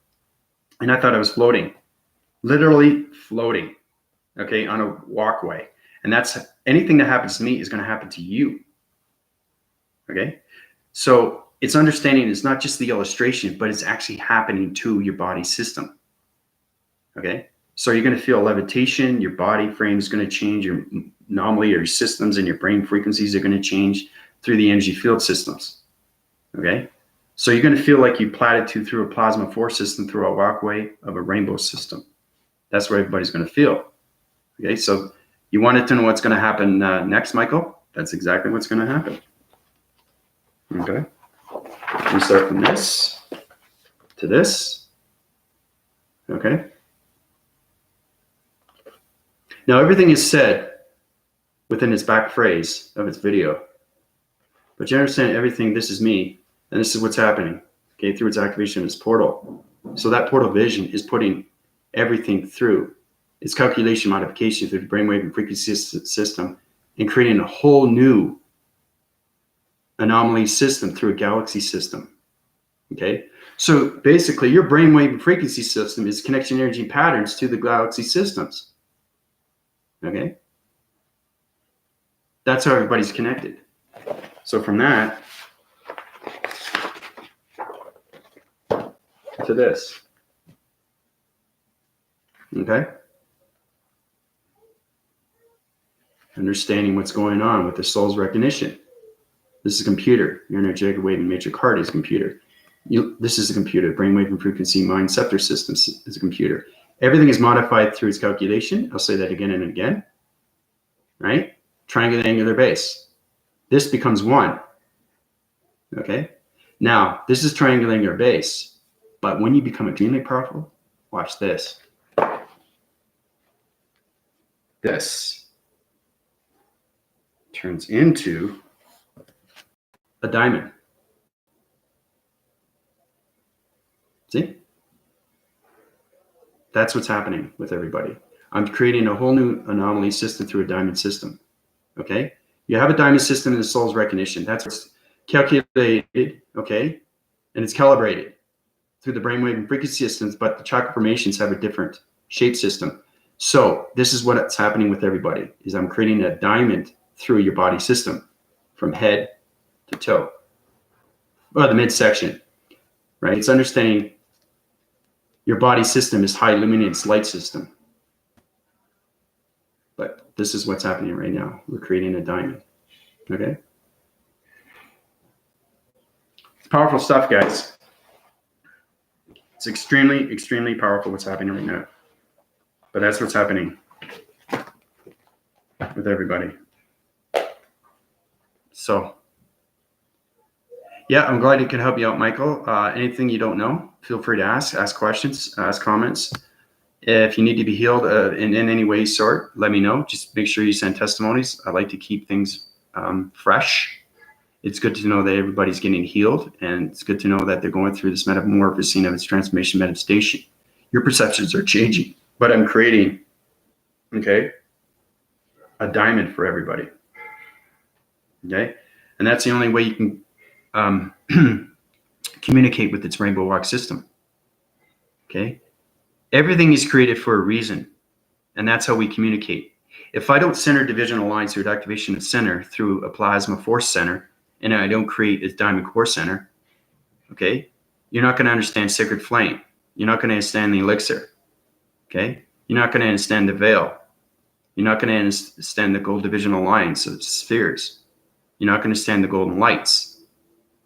and I thought I was floating, literally floating, okay, on a walkway. And that's anything that happens to me is gonna happen to you, okay? So it's understanding it's not just the illustration, but it's actually happening to your body system, okay? So you're gonna feel levitation, your body frame is gonna change, your anomaly, your systems and your brain frequencies are gonna change through the energy field systems, okay? So you're gonna feel like you platitude through a plasma force system through a walkway of a rainbow system. That's where everybody's gonna feel, okay? So you wanted to know what's gonna happen next, Michael? That's exactly what's gonna happen, okay? We start from this to this, okay? Now everything is said within its back phrase of its video, but you understand everything, this is me, and this is what's happening, okay, through its activation of its portal. So that portal vision is putting everything through its calculation modification through the brainwave and frequency system and creating a whole new anomaly system through a galaxy system, okay? So basically your brainwave and frequency system is connection energy patterns to the galaxy systems, okay? That's how everybody's connected. So from that to this, okay? Understanding what's going on with the soul's recognition. This is a computer. Your energetic wave and matrix heart is a computer. This is a computer. Brainwave and frequency mind scepter system is a computer. Everything is modified through its calculation. I'll say that again and again. Right? Triangular angular base. This becomes 1. Okay? Now, this is triangular angular base. But when you become extremely powerful, watch this. This turns into a diamond. See? That's what's happening with everybody. I'm creating a whole new anomaly system through a diamond system. Okay? You have a diamond system in the soul's recognition. That's what's calculated, okay? And it's calibrated through the brainwave and frequency systems, but the chakra formations have a different shape system. So this is what's happening with everybody, is I'm creating a diamond through your body system from head to toe, or the midsection, right? It's understanding your body system is high luminance light system. But this is what's happening right now. We're creating a diamond, okay? It's powerful stuff, guys. It's extremely, extremely powerful what's happening right now. But that's what's happening with everybody. So, yeah, I'm glad it could help you out, Michael. Anything you don't know, feel free to ask questions, ask comments. If you need to be healed in any way, sort, let me know. Just make sure you send testimonies. I like to keep things fresh. It's good to know that everybody's getting healed, and it's good to know that they're going through this metamorphosing of its transformation manifestation. Your perceptions are changing, but I'm creating, okay, a diamond for everybody. Okay, and that's the only way you can communicate with its rainbow walk system. Okay, everything is created for a reason, and that's how we communicate. If I don't center divisional lines through activation of center through a plasma force center, and I don't create a diamond core center, okay, you're not going to understand sacred flame. You're not going to understand the elixir. Okay, you're not going to understand the veil. You're not going to understand the gold divisional lines of spheres. You're not going to understand the golden lights.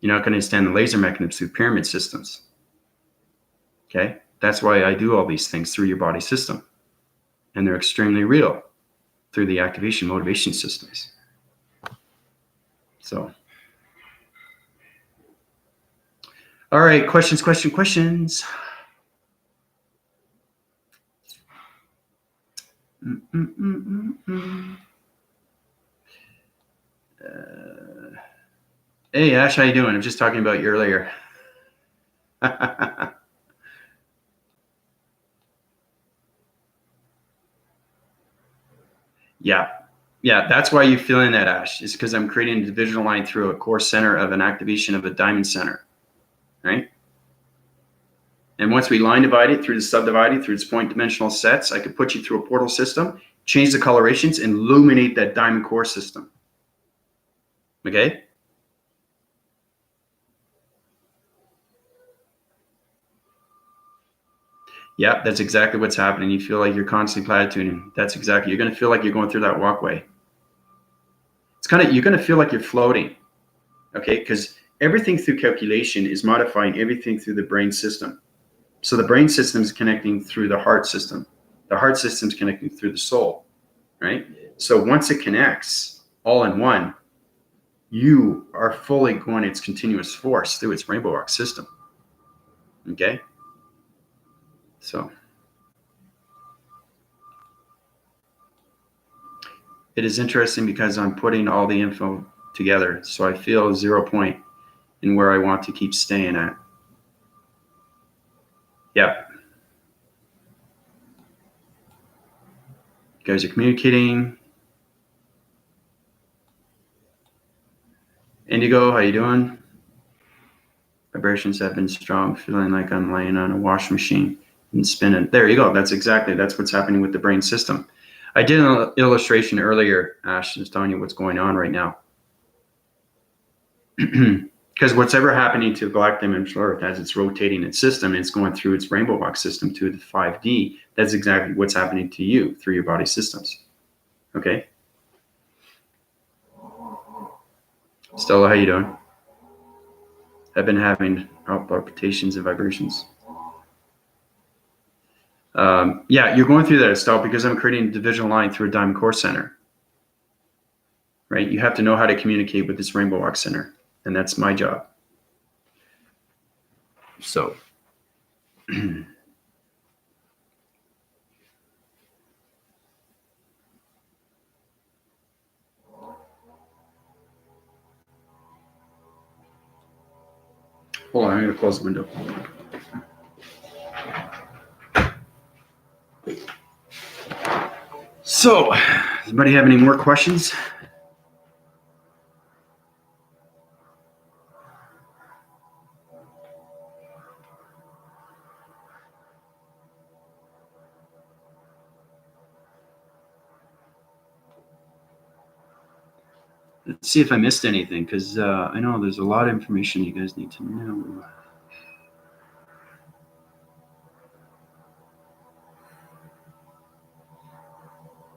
You're not going to understand the laser mechanisms through pyramid systems. Okay, that's why I do all these things through your body system, and they're extremely real through the activation motivation systems. So, all right, questions. Hey, Ash, how you doing? I'm just talking about you earlier. Yeah, that's why you're feeling that, Ash. It's because I'm creating a divisional line through a core center of an activation of a diamond center, right? And once we line divide it through the subdividing through its point dimensional sets, I could put you through a portal system, change the colorations, and illuminate that diamond core system. Okay? Yeah, that's exactly what's happening. You feel like you're constantly platituding. That's exactly, you're going to feel like you're going through that walkway. It's kind of, you're going to feel like you're floating, okay? Because everything through calculation is modifying everything through the brain system. So the brain system is connecting through the heart system. The heart system is connecting through the soul, right? So once it connects all in one, you are fully going its continuous force through its rainbow arc system, okay? So it is interesting because I'm putting all the info together, so I feel 0 point in where I want to keep staying at. Yep. You guys are communicating. Indigo, how you doing? Vibrations have been strong, feeling like I'm laying on a wash machine and spinning. There you go. That's what's happening with the brain system. I did an illustration earlier, Ash, just telling you what's going on right now. Because what's ever happening to Galactic Dimensional Earth as it's rotating its system, it's going through its rainbow box system to the 5D. That's exactly what's happening to you through your body systems. Okay? Stella, how you doing? I've been having palpitations and vibrations. Yeah, you're going through that, Estelle, because I'm creating a divisional line through a diamond core center. Right? You have to know how to communicate with this rainbow walk center, and that's my job. So, hold on, I'm going to close the window. So, does anybody have any more questions? Let's see if I missed anything, because I know there's a lot of information you guys need to know.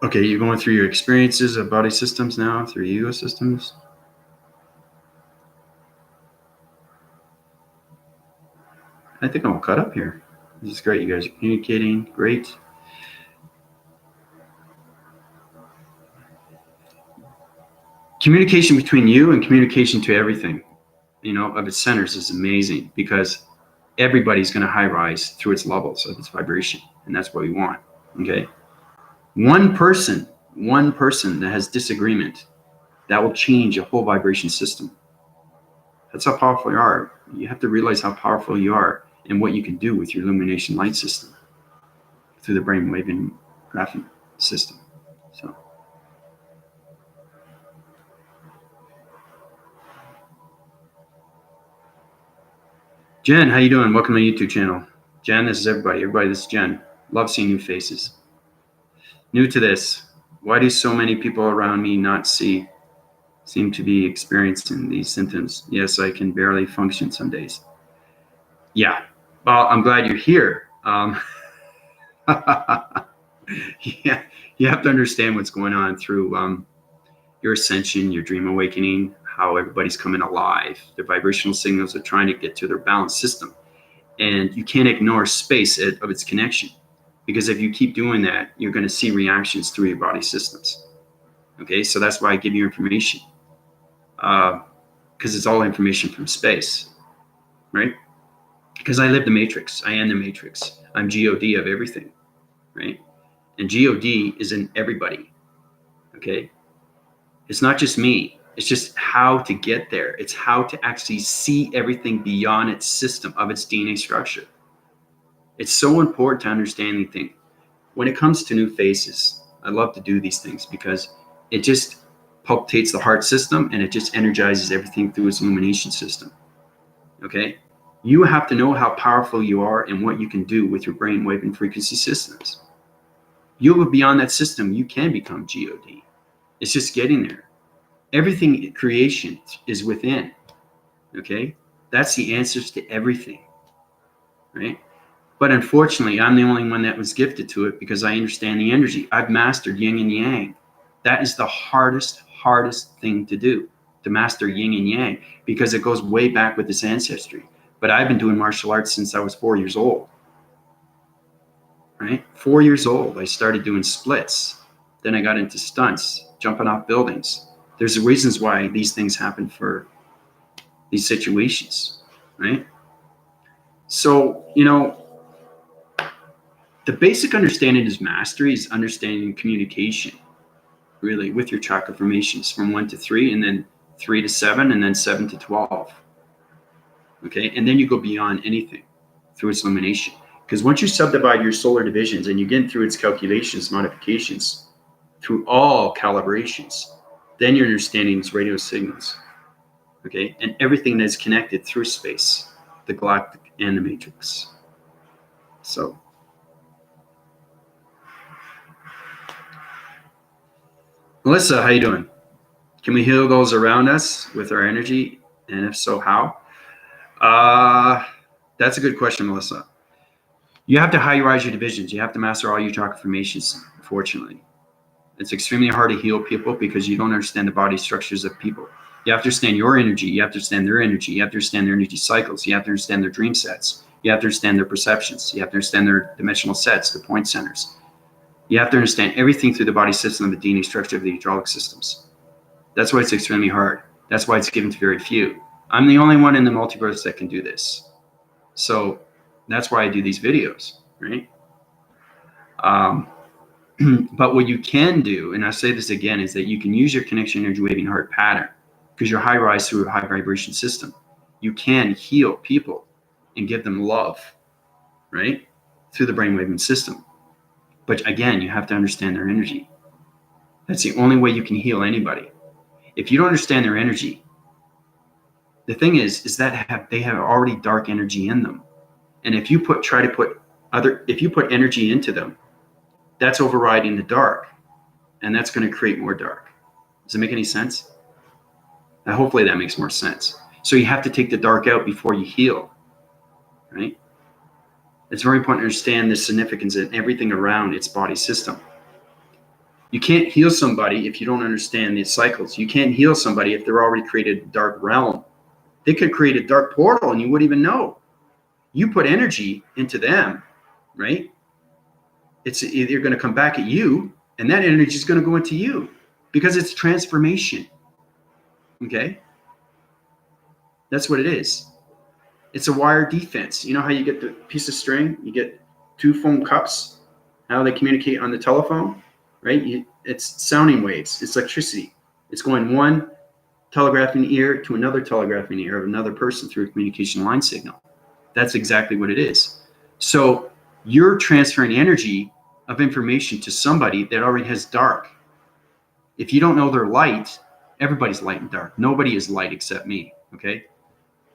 Okay, you're going through your experiences of body systems now, through ego systems. I think I'm all caught up here. This is great. You guys are communicating. Great. Communication between you and communication to everything, of its centers is amazing, because everybody's going to high rise through its levels of its vibration. And that's what we want. Okay. One person that has disagreement, that will change a whole vibration system. That's how powerful you are. You have to realize how powerful you are and what you can do with your illumination light system through the brainwave and graphing system. So, Jen, how you doing? Welcome to my YouTube channel. Jen, this is everybody. Everybody, this is Jen. Love seeing new faces. New to this, why do so many people around me not seem to be experiencing these symptoms? Yes, I can barely function some days. Yeah, well, I'm glad you're here. Yeah, you have to understand what's going on through your ascension, your dream awakening, how everybody's coming alive. Their vibrational signals are trying to get to their balanced system. And you can't ignore space of its connection, because if you keep doing that, you're going to see reactions through your body systems. Okay, so that's why I give you information, because it's all information from space, right? Because I live the matrix. I am the matrix. I'm God of everything, right? And God is in everybody, okay? It's not just me. It's just how to get there. It's how to actually see everything beyond its system of its DNA structure. It's so important to understand anything. When it comes to new faces, I love to do these things because it just palpitates the heart system and it just energizes everything through its illumination system. Okay? You have to know how powerful you are and what you can do with your brainwave and frequency systems. You go beyond that system, you can become God. It's just getting there. Everything in creation is within. Okay? That's the answers to everything. Right? But unfortunately, I'm the only one that was gifted to it because I understand the energy. I've mastered yin and yang. That is the hardest thing to do, to master yin and yang, because it goes way back with this ancestry. But I've been doing martial arts since I was 4 years old. Right? 4 years old, I started doing splits. Then I got into stunts, jumping off buildings. There's reasons why these things happen for these situations, right? So, the basic understanding is mastery is understanding communication, really, with your chakra formations from 1 to 3, and then 3 to 7, and then 7 to 12. Okay, and then you go beyond anything through its illumination. Because once you subdivide your solar divisions and you get through its calculations, modifications, through all calibrations, then you're understanding its radio signals. Okay, and everything that is connected through space, the galactic and the matrix. So, Melissa, how you doing? Can we heal those around us with our energy? And if so, how? That's a good question, Melissa. You have to high-rise your divisions. You have to master all your chakra formations, unfortunately. It's extremely hard to heal people because you don't understand the body structures of people. You have to understand your energy. You have to understand their energy. You have to understand their energy cycles. You have to understand their dream sets. You have to understand their perceptions. You have to understand their dimensional sets, their point centers. You have to understand everything through the body system, the DNA structure of the hydraulic systems. That's why it's extremely hard. That's why it's given to very few. I'm the only one in the multiverse that can do this. So that's why I do these videos, right? But what you can do, and I say this again, is that you can use your connection energy waving heart pattern because you're high rise through a high vibration system. You can heal people and give them love, right? Through the brainwaving system. But again, you have to understand their energy. That's the only way you can heal anybody. If you don't understand their energy, the thing is that they have already dark energy in them. And if you put energy into them, that's overriding the dark, and that's going to create more dark. Does it make any sense? Hopefully that makes more sense. So you have to take the dark out before you heal, right? It's very important to understand the significance and everything around its body system. You can't heal somebody if you don't understand these cycles. You can't heal somebody if they're already created a dark realm. They could create a dark portal and you wouldn't even know. You put energy into them, right? It's either going to come back at you, and that energy is going to go into you because it's transformation. Okay? That's what it is. It's a wire defense. You know how you get the piece of string? You get two foam cups, how they communicate on the telephone, right? It's sounding waves. It's electricity. It's going one telegraphing ear to another telegraphing ear of another person through a communication line signal. That's exactly what it is. So you're transferring energy of information to somebody that already has dark. If you don't know their light, everybody's light and dark. Nobody is light except me, okay?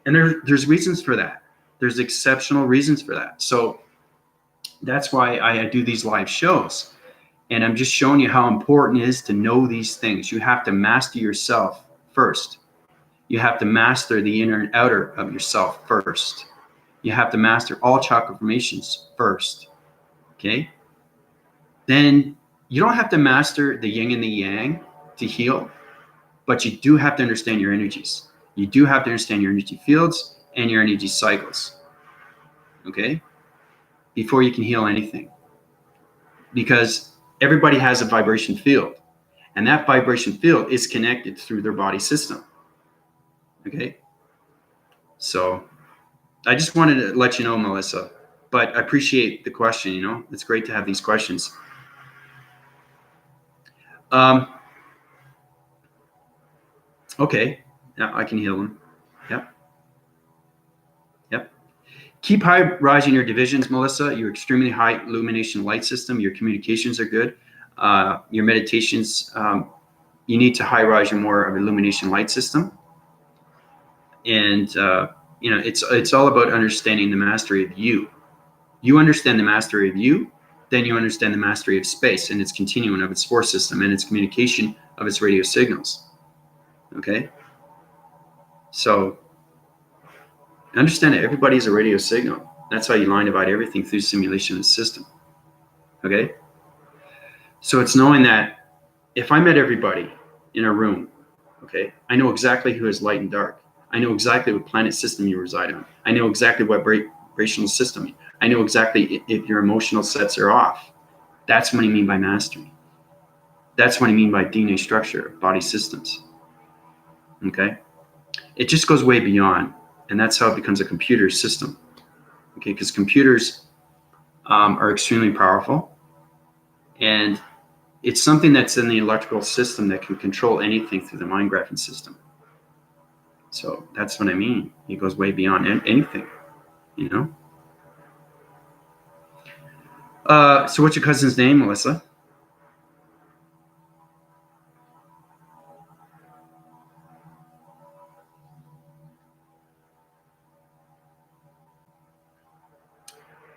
And there's reasons for that. There's exceptional reasons for that. So that's why I do these live shows. And I'm just showing you how important it is to know these things. You have to master yourself first. You have to master the inner and outer of yourself first. You have to master all chakra formations first, okay? Then you don't have to master the yin and the yang to heal, but you do have to understand your energies. You do have to understand your energy fields and your energy cycles, okay? Before you can heal anything. Because everybody has a vibration field, and that vibration field is connected through their body system, okay? So I just wanted to let you know, Melissa, but I appreciate the question, you know? It's great to have these questions. Okay, yeah, I can heal them. Yep. Yep. Keep high rising your divisions, Melissa. Your extremely high illumination light system. Your communications are good. Your meditations, you need to high rise your more of illumination light system. And you know, it's all about understanding the mastery of you. You understand the mastery of you, then you understand the mastery of space and its continuum of its force system and its communication of its radio signals. Okay? So understand that everybody is a radio signal. That's how you line divide everything through simulation of the system. Okay? So it's knowing that if I met everybody in a room, okay, I know exactly who is light and dark. I know exactly what planet system you reside on. I know exactly what vibrational system. I know exactly if your emotional sets are off. That's what I mean by mastery. That's what I mean by DNA structure, body systems. Okay? It just goes way beyond, and that's how it becomes a computer system. Okay, because computers are extremely powerful, and it's something that's in the electrical system that can control anything through the mind graphing system. So that's what I mean. It goes way beyond anything, you know? So what's your cousin's name, Melissa?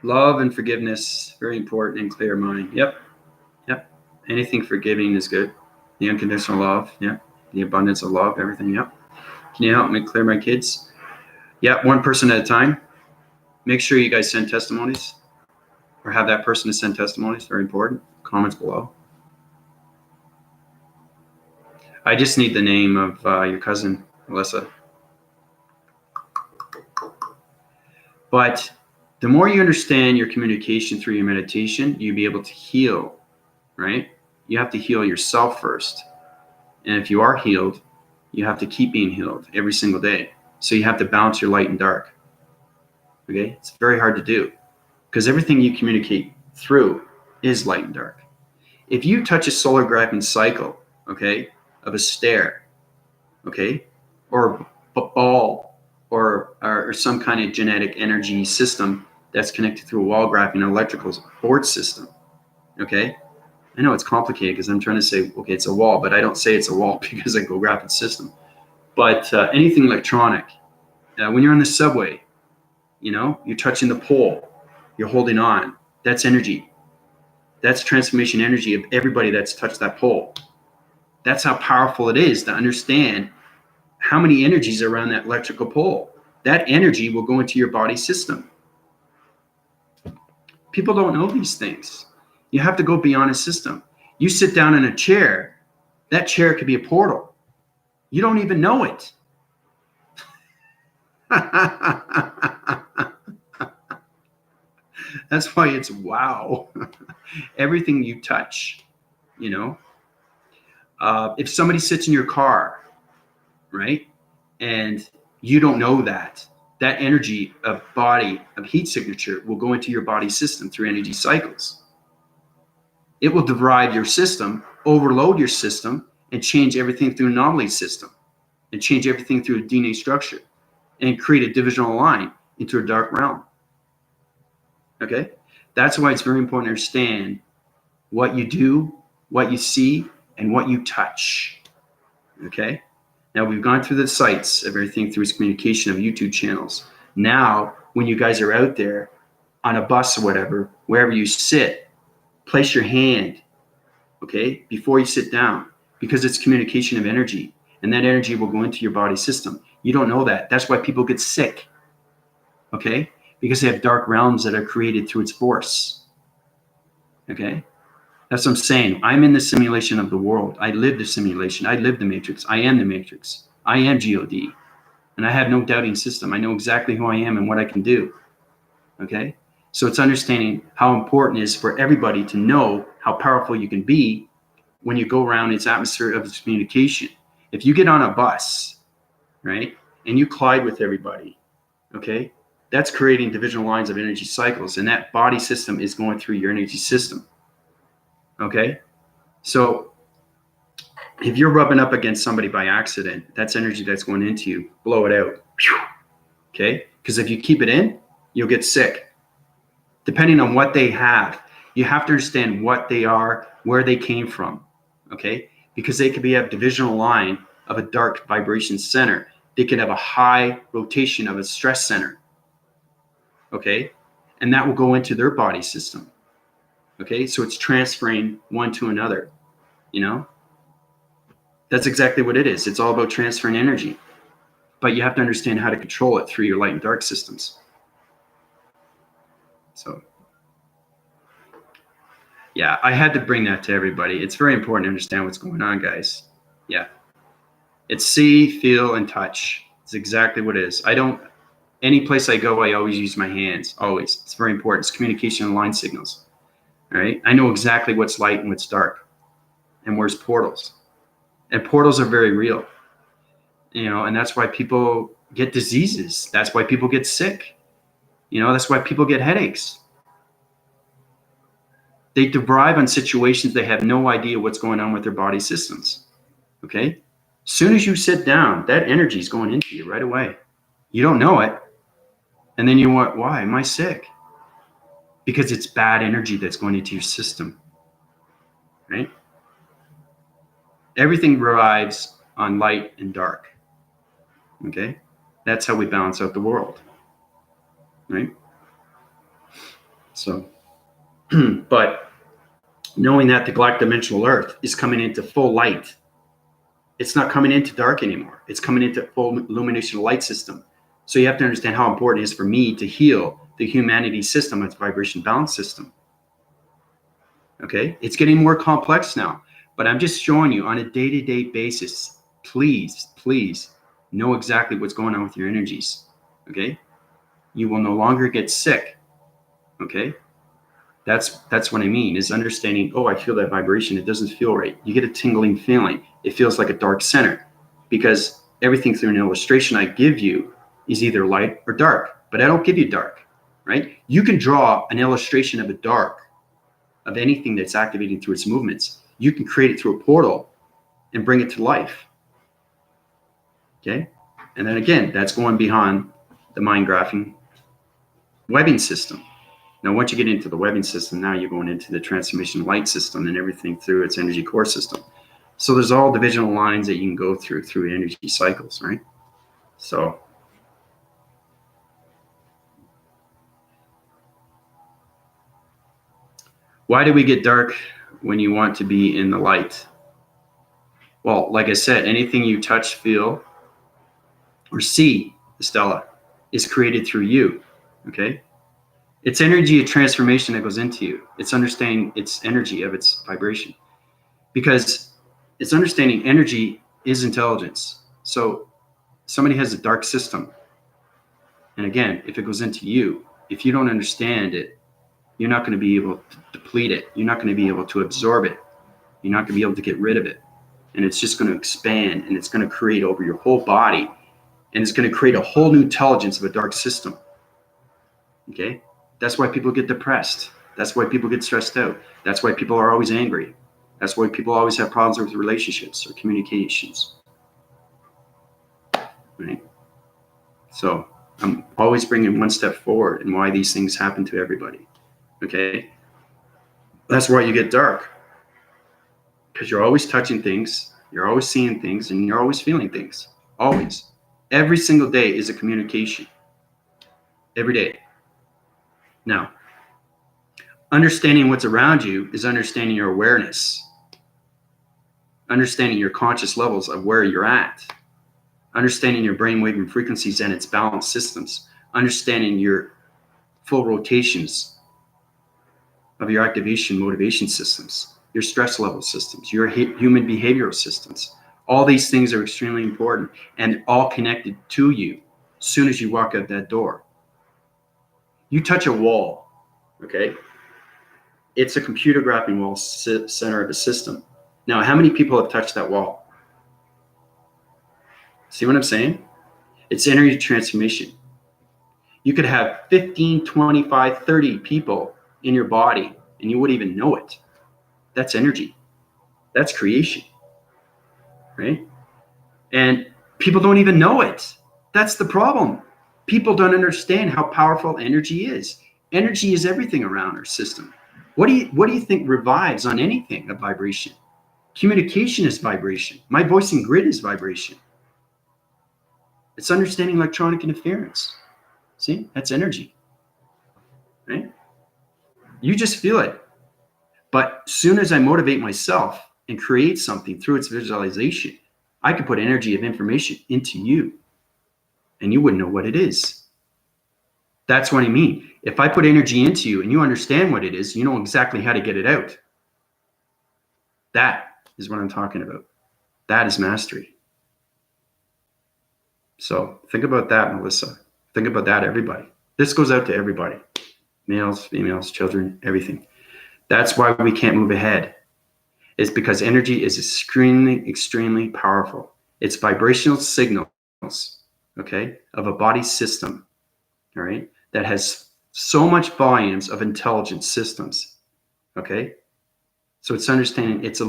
Love and forgiveness, very important, and clear mind. Yep. Yep. Anything forgiving is good. The unconditional love. Yep. The abundance of love, everything. Yep. Can you help me clear my kids? Yep. One person at a time. Make sure you guys send testimonies or have that person to send testimonies. Very important. Comments below. I just need the name of your cousin, Melissa. But the more you understand your communication through your meditation, you'll be able to heal, right? You have to heal yourself first. And if you are healed, you have to keep being healed every single day. So you have to balance your light and dark. Okay? It's very hard to do because everything you communicate through is light and dark. If you touch a solar graphing cycle, okay, of a stair, okay, or a ball, or some kind of genetic energy system that's connected through a wall graphing, an electrical board system, okay? I know it's complicated because I'm trying to say, okay, it's a wall, but I don't say it's a wall because I go graphing system. But anything electronic, when you're on the subway, you know, you're touching the pole, you're holding on. That's energy. That's transformation energy of everybody that's touched that pole. That's how powerful it is to understand how many energies are around that electrical pole. That energy will go into your body system. People don't know these things. You have to go beyond a system. You sit down in a chair, that chair could be a portal. You don't even know it. That's why it's wow. Everything you touch, you know. If somebody sits in your car, right, and you don't know that energy of body, of heat signature will go into your body system through energy cycles. It will divide your system, overload your system, and change everything through an anomaly system, and change everything through a DNA structure, and create a divisional line into a dark realm. Okay? That's why it's very important to understand what you do, what you see, and what you touch. Okay? Now, we've gone through the sites of everything through its communication of YouTube channels. Now, when you guys are out there on a bus or whatever, wherever you sit, place your hand, okay, before you sit down, because it's communication of energy, and that energy will go into your body system. You don't know that. That's why people get sick, okay, because they have dark realms that are created through its force, okay? That's what I'm saying. I'm in the simulation of the world. I live the simulation. I live the matrix. I am the matrix. I am God. And I have no doubting system. I know exactly who I am and what I can do. Okay? So it's understanding how important it is for everybody to know how powerful you can be when you go around its atmosphere of its communication. If you get on a bus, right, and you collide with everybody, okay, that's creating divisional lines of energy cycles. And that body system is going through your energy system. Okay, so if you're rubbing up against somebody by accident, that's energy that's going into you. Blow it out. Okay, because if you keep it in, you'll get sick. Depending on what they have, you have to understand what they are, where they came from. Okay, because they could be a divisional line of a dark vibration center. They could have a high rotation of a stress center. Okay, and that will go into their body system. Okay, so it's transferring one to another, you know? That's exactly what it is. It's all about transferring energy. But you have to understand how to control it through your light and dark systems. So, yeah, I had to bring that to everybody. It's very important to understand what's going on, guys. Yeah. It's see, feel, and touch. It's exactly what it is. Any place I go, I always use my hands, always. It's very important. It's communication and line signals. All right. I know exactly what's light and what's dark and where's portals. And portals are very real, you know, and that's why people get diseases. That's why people get sick. You know, that's why people get headaches. They derive on situations they have no idea what's going on with their body systems. Okay. As soon as you sit down, that energy is going into you right away. You don't know it. And then you want, why am I sick? Because it's bad energy that's going into your system, right? Everything relies on light and dark, okay? That's how we balance out the world, right? So, but knowing that the galactic dimensional Earth is coming into full light, it's not coming into dark anymore. It's coming into full illumination light system. So you have to understand how important it is for me to heal the humanity system, its vibration balance system. Okay, it's getting more complex now, But I'm just showing you on a day-to-day basis, please know exactly what's going on with your energies, okay? You will no longer get sick, okay? That's what I mean, is understanding, oh, I feel that vibration. It doesn't feel right. You get a tingling feeling. It feels like a dark center, because everything through an illustration I give you is either light or dark, but I don't give you dark, right? You can draw an illustration of a dark, of anything that's activating through its movements. You can create it through a portal and bring it to life, okay? And then again, that's going behind the mind graphing webbing system. Now, once you get into the webbing system, now you're going into the transformation light system and everything through its energy core system. So there's all divisional lines that you can go through energy cycles, right? So why do we get dark when you want to be in the light? Well, like I said, anything you touch, feel, or see, Estella, is created through you, okay? It's energy of transformation that goes into you. It's understanding its energy of its vibration, because it's understanding energy is intelligence. So somebody has a dark system, and again, if it goes into you, if you don't understand it, you're not going to be able to deplete it. You're not going to be able to absorb it. You're not going to be able to get rid of it. And it's just going to expand, and it's going to create over your whole body, and it's going to create a whole new intelligence of a dark system. Okay? That's why people get depressed. That's why people get stressed out. That's why people are always angry. That's why people always have problems with relationships or communications. Right? So I'm always bringing one step forward and why these things happen to everybody. Okay? That's why you get dark. Because you're always touching things, you're always seeing things, and you're always feeling things. Always. Every single day is a communication. Every day. Now, understanding what's around you is understanding your awareness. Understanding your conscious levels of where you're at. Understanding your brainwave and frequencies and its balance systems. Understanding your full rotations of your activation motivation systems, your stress level systems, your human behavioral systems. All these things are extremely important and all connected to you as soon as you walk out that door. You touch a wall, okay? It's a computer graphing wall center of a system. Now, how many people have touched that wall? See what I'm saying? It's energy transformation. You could have 15, 25, 30 people in your body and you wouldn't even know it. That's energy. That's creation, right? And people don't even know it. That's the problem. People don't understand how powerful energy is. Energy is everything around our system. What do you think revives on anything of vibration? Communication is vibration. My voice and grid is vibration. It's understanding electronic interference. See, that's energy, right? You just feel it. But as soon as I motivate myself and create something through its visualization, I can put energy of information into you and you wouldn't know what it is. That's what I mean. If I put energy into you and you understand what it is, you know exactly how to get it out. That is what I'm talking about. That is mastery. So think about that, Melissa. Think about that, everybody. This goes out to everybody. Males, females, children, everything. That's why we can't move ahead. It's because energy is extremely powerful. It's vibrational signals, okay, of a body system, all right, that has so much volumes of intelligent systems, okay? So it's understanding it's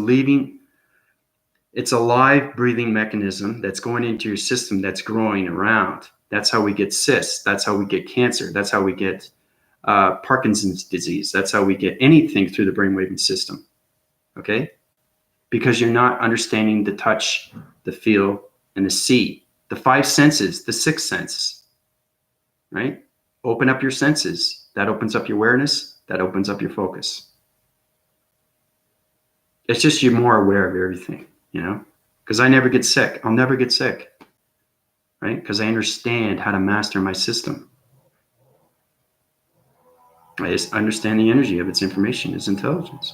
a live breathing mechanism that's going into your system that's growing around. That's how we get cysts. That's how we get cancer. That's how we get Parkinson's disease. That's how we get anything through the brainwave system, okay? Because you're not understanding the touch, the feel, and the see. The five senses, the sixth sense, right? Open up your senses. That opens up your awareness. That opens up your focus. It's just you're more aware of everything, you know? Because I never get sick. I'll never get sick, right? Because I understand how to master my system. I just understand the energy of its information, its intelligence.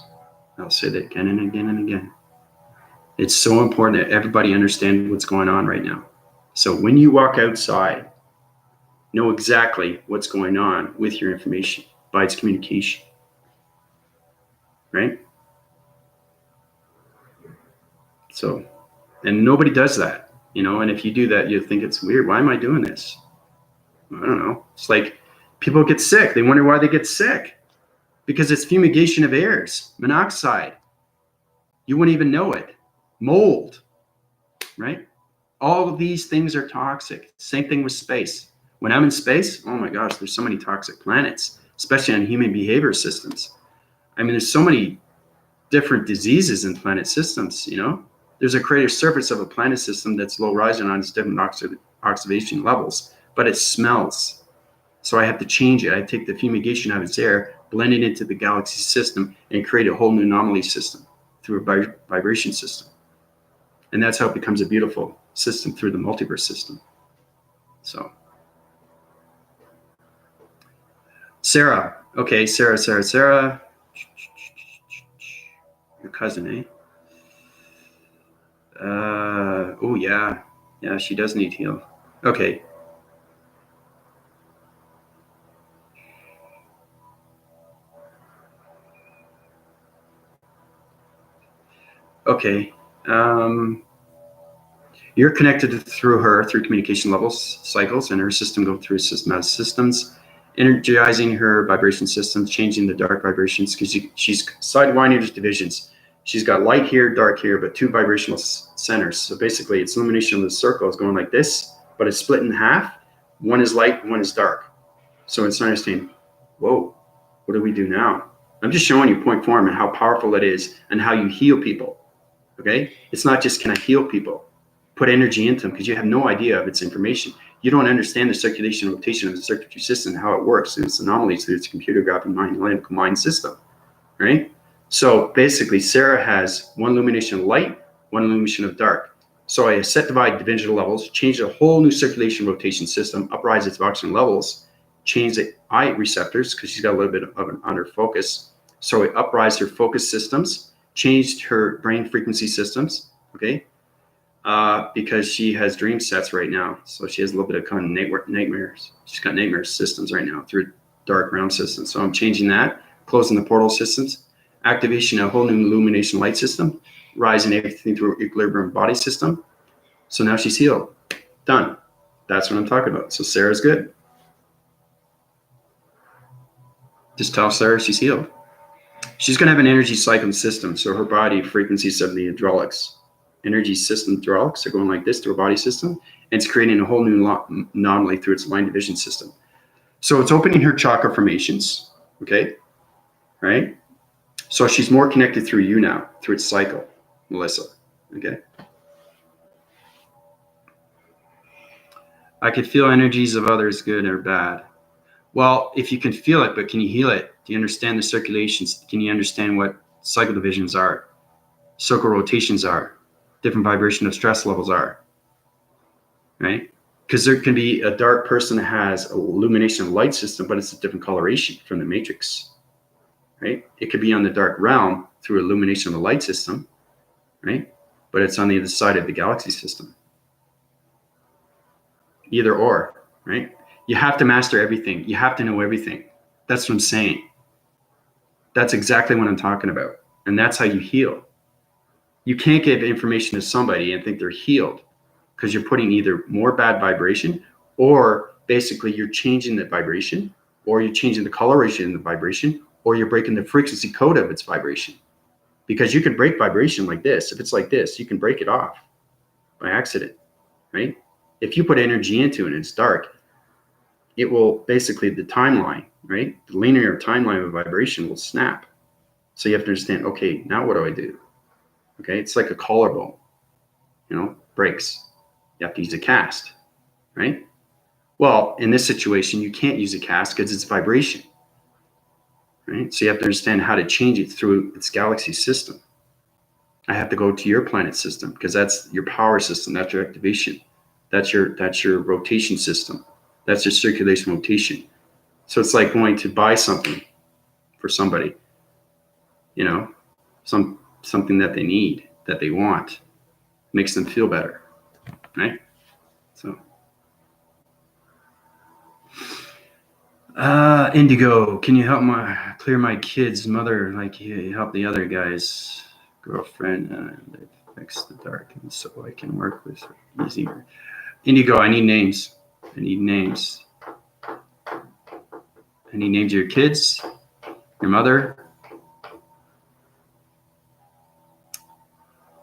I'll say that again and again and again. It's so important that everybody understand what's going on right now. So when you walk outside, know exactly what's going on with your information by its communication, right? So, and nobody does that, you know, and if you do that, you think it's weird. Why am I doing this? I don't know. It's like people get sick. They wonder why they get sick because it's fumigation of airs, monoxide. You wouldn't even know it. Mold, right? All of these things are toxic. Same thing with space. When I'm in space, oh my gosh, there's so many toxic planets, especially on human behavior systems. I mean, there's so many different diseases in planet systems, you know? There's a crater surface of a planet system that's low rising on its different oxidation levels, but it smells. So I have to change it. I take the fumigation out of its air, blend it into the galaxy system, and create a whole new anomaly system through a vibration system. And that's how it becomes a beautiful system through the multiverse system. So, Sarah. Okay, Sarah. Your cousin, eh? Oh, yeah. Yeah, she does need heal. Okay. Okay. You're connected through her through communication levels, cycles, and her system go through systematic systems, energizing her vibration systems, changing the dark vibrations because she's sidewinding divisions. She's got light here, dark here, but two vibrational centers. So basically, it's illumination of the circle is going like this, but it's split in half. One is light, one is dark. So it's understanding, whoa, what do we do now? I'm just showing you point form and how powerful it is and how you heal people. Okay? It's not just can I heal people, put energy into them because you have no idea of its information. You don't understand the circulation and rotation of the circuitry system, how it works, and its anomalies through its computer graphic analytical mind system, right? So basically, Sarah has one illumination of light, one illumination of dark. So I set divide divisional levels, change a whole new circulation rotation system, uprise its oxygen levels, change the eye receptors because she's got a little bit of an under focus. So I uprise her focus systems, changed her brain frequency systems, okay? Because she has dream sets right now. So she has a little bit of kind of nightmares. She's got nightmare systems right now through dark realm systems. So I'm changing that, closing the portal systems, activation of a whole new illumination light system, rising everything through equilibrium body system. So now she's healed. Done. That's what I'm talking about. So Sarah's good. Just tell Sarah she's healed. She's going to have an energy cycle system. So her body frequencies of the hydraulics, energy system hydraulics are going like this to her body system. And it's creating a whole new anomaly through its line division system. So it's opening her chakra formations. Okay. Right. So she's more connected through you now, through its cycle, Melissa. Okay. I could feel energies of others, good or bad. Well, if you can feel it, but can you heal it? Do you understand the circulations? Can you understand what cycle divisions are, circle rotations are, different vibration of stress levels are, right? Because there can be a dark person that has a illumination light system, but it's a different coloration from the matrix, right? It could be on the dark realm through illumination of the light system, right? But it's on the other side of the galaxy system. Either or, right? You have to master everything. You have to know everything. That's what I'm saying. That's exactly what I'm talking about. And that's how you heal. You can't give information to somebody and think they're healed because you're putting either more bad vibration or basically you're changing the vibration or you're changing the coloration in the vibration or you're breaking the frequency code of its vibration. Because you can break vibration like this. If it's like this, you can break it off by accident, right? If you put energy into it and it's dark, it will basically, the timeline, right? The linear timeline of vibration will snap. So you have to understand, okay, now what do I do? Okay, it's like a collarbone, breaks. You have to use a cast, right? Well, in this situation, you can't use a cast because it's vibration, right? So you have to understand how to change it through its galaxy system. I have to go to your planet system because that's your power system. That's your activation. That's your rotation system. That's your circulation rotation. So it's like going to buy something for somebody, something that they need, that they want. makes them feel better, right? So, Indigo, can you help clear my kid's mother like you help the other guy's girlfriend? They fix the dark so I can work with her easier. Indigo, I need names. I need names. I need names of your kids, your mother,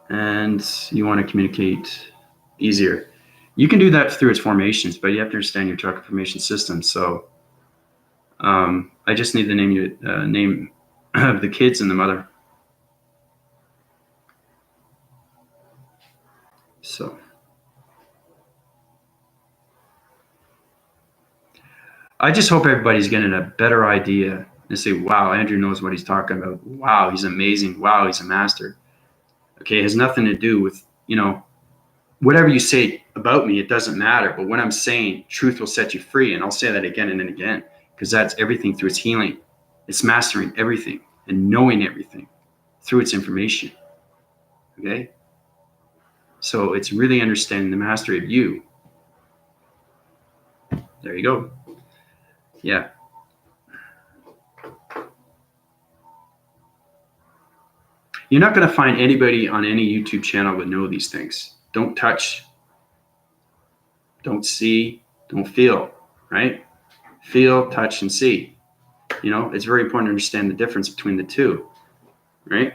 and you want to communicate easier. You can do that through its formations, but you have to understand your chakra formation system. So I just need the name of the kids and the mother. So I just hope everybody's getting a better idea and say, wow, Andrew knows what he's talking about. Wow, he's amazing. Wow, he's a master. Okay, it has nothing to do with, whatever you say about me, it doesn't matter. But when I'm saying truth will set you free, and I'll say that again and then again, because that's everything through its healing. It's mastering everything and knowing everything through its information. Okay? So it's really understanding the mastery of you. There you go. Yeah. You're not going to find anybody on any YouTube channel that know these things. Don't touch, don't see, don't feel, right? Feel, touch, and see. It's very important to understand the difference between the two, right?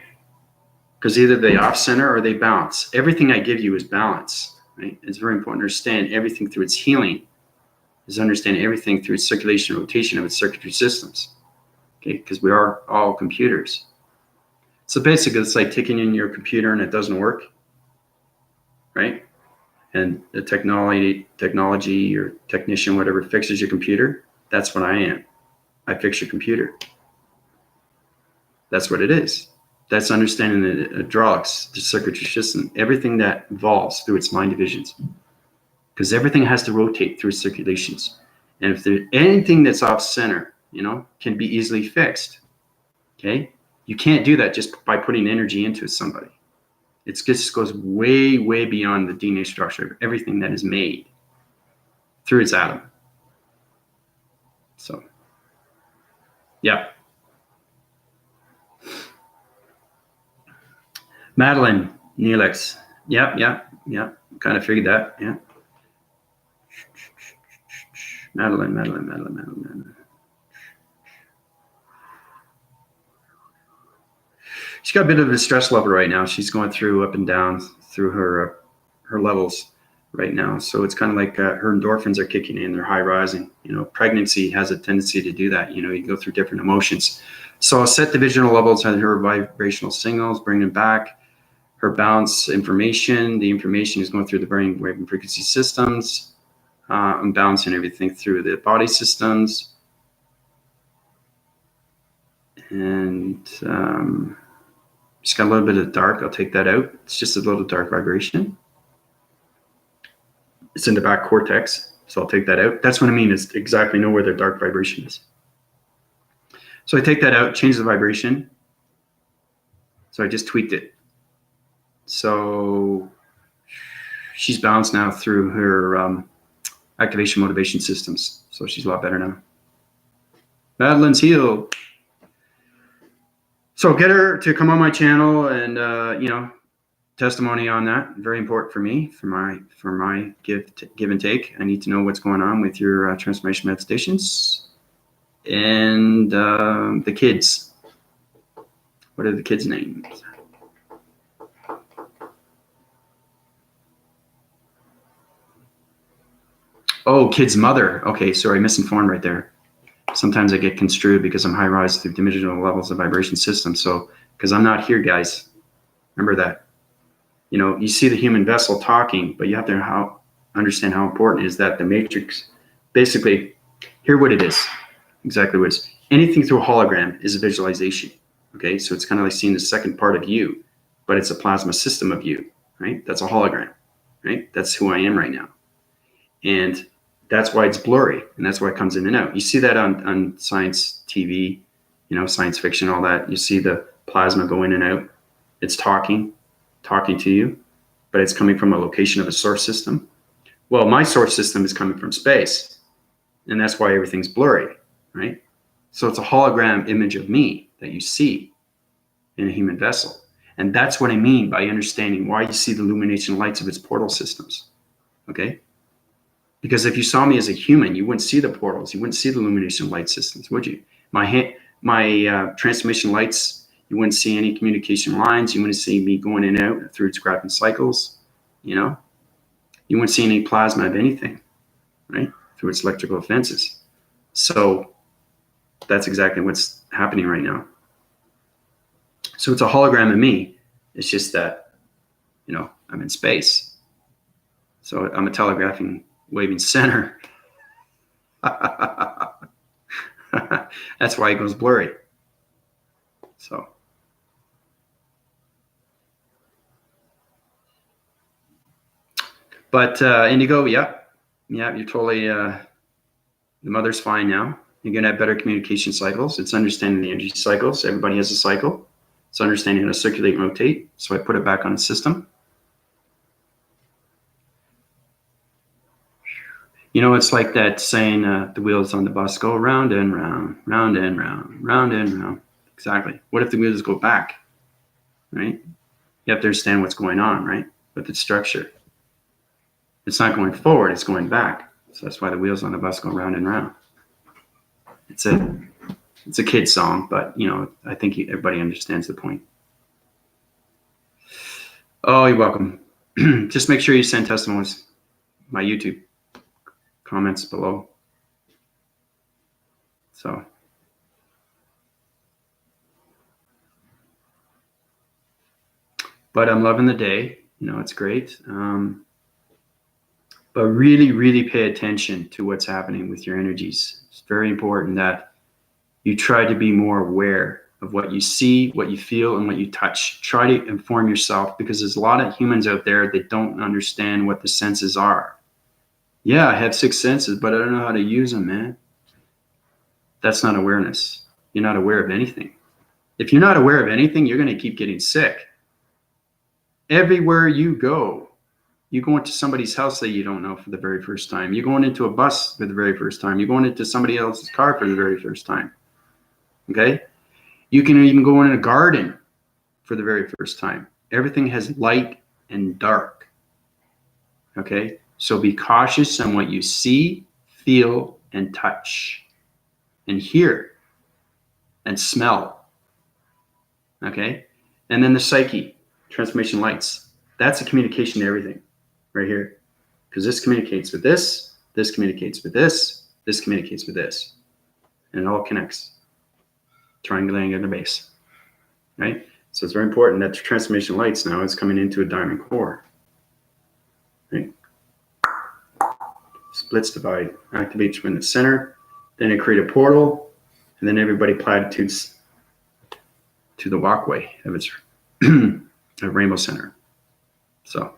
Because either they off center or they balance. Everything I give you is balance, right? It's very important to understand everything through its healing, is understand everything through its circulation and rotation of its circuitry systems, okay? Because we are all computers. So basically, it's like taking in your computer and it doesn't work, right? And the technology or technician, whatever, fixes your computer. That's what I am. I fix your computer. That's what it is. That's understanding the hydraulics, the circuitry system, everything that evolves through its mind divisions. Because everything has to rotate through circulations. And if there's anything that's off center, can be easily fixed. Okay? You can't do that just by putting energy into somebody. It just goes way, way beyond the DNA structure of everything that is made through its atom. So, yeah. Madeline, Neelix. Yeah. Kind of figured that. Yeah. Madeline. She's got a bit of a stress level right now. She's going through up and down through her levels right now. So it's kind of like her endorphins are kicking in. They're high rising. Pregnancy has a tendency to do that. You go through different emotions. So I'll set divisional levels on her vibrational signals, bring them back. Her balance information. The information is going through the brain wave and frequency systems. I'm balancing everything through the body systems. And just got a little bit of dark. I'll take that out. It's just a little dark vibration. It's in the back cortex, so I'll take that out. That's what I mean is exactly know where the dark vibration is. So I take that out, change the vibration. So I just tweaked it. So she's balanced now through her activation motivation systems. So she's a lot better now. Madeline's healed. So get her to come on my channel and, testimony on that. Very important for me, for my give and take. I need to know what's going on with your transformation meditations. And the kids. What are the kids' names? Oh, kid's mother. Okay, sorry, misinformed right there. Sometimes I get construed because I'm high rise through dimensional levels of vibration system. So, because I'm not here, guys. Remember that. You see the human vessel talking, but you have to understand how important it is that the matrix, basically, hear what it is. Exactly what it is. Anything through a hologram is a visualization. Okay, so it's kind of like seeing the second part of you, but it's a plasma system of you, right? That's a hologram, right? That's who I am right now. And that's why it's blurry, and that's why it comes in and out. You see that on science TV, science fiction, all that. You see the plasma go in and out. It's talking to you, but it's coming from a location of a source system. Well, my source system is coming from space, and that's why everything's blurry, right? So it's a hologram image of me that you see in a human vessel. And that's what I mean by understanding why you see the illumination lights of its portal systems, okay? Because if you saw me as a human, you wouldn't see the portals, you wouldn't see the illumination light systems, would you? My transmission lights, you wouldn't see any communication lines, you wouldn't see me going in and out through its graphing cycles, you know? You wouldn't see any plasma of anything, right? Through its electrical fences. So that's exactly what's happening right now. So it's a hologram of me. It's just that, you know, I'm in space. So I'm a telegraphing waving center. That's why it goes blurry. So. But Indigo, yeah, you're totally, the mother's fine now. You're going to have better communication cycles. It's understanding the energy cycles. Everybody has a cycle. It's understanding how to circulate and rotate. So I put it back on the system. You know, it's like that saying, the wheels on the bus go round and round, round and round, round and round. Exactly. What if the wheels go back, right? You have to understand what's going on, right? With its structure. It's not going forward, it's going back. So that's why the wheels on the bus go round and round. It's a kid's song, but you know, I think everybody understands the point. Oh, you're welcome. Just make sure you send testimonies. My YouTube comments below. So. But I'm loving the day. You know, it's great. But really, really pay attention to what's happening with your energies. It's very important that you try to be more aware of what you see, what you feel, and what you touch. Try to inform yourself, because there's a lot of humans out there that don't understand what the senses are. Yeah, I have 6 senses, but I don't know how to use them, man. That's not awareness. You're not aware of anything. If you're not aware of anything, you're going to keep getting sick. Everywhere you go into somebody's house that you don't know for the very first time. You're going into a bus for the very first time. You're going into somebody else's car for the very first time. Okay? You can even go in a garden for the very first time. Everything has light and dark. Okay? So be cautious on what you see, feel, and touch, and hear, and smell. Okay? And then the psyche, transformation lights. That's a communication to everything. Right here, because this communicates with this communicates with this communicates with this, and it all connects, triangulating at the base, right? So it's very important that the transformation lights now is coming into a diamond core, right? Splits, divide, activates in the center, then it create a portal, and then everybody platitudes to the walkway of its rainbow center. So.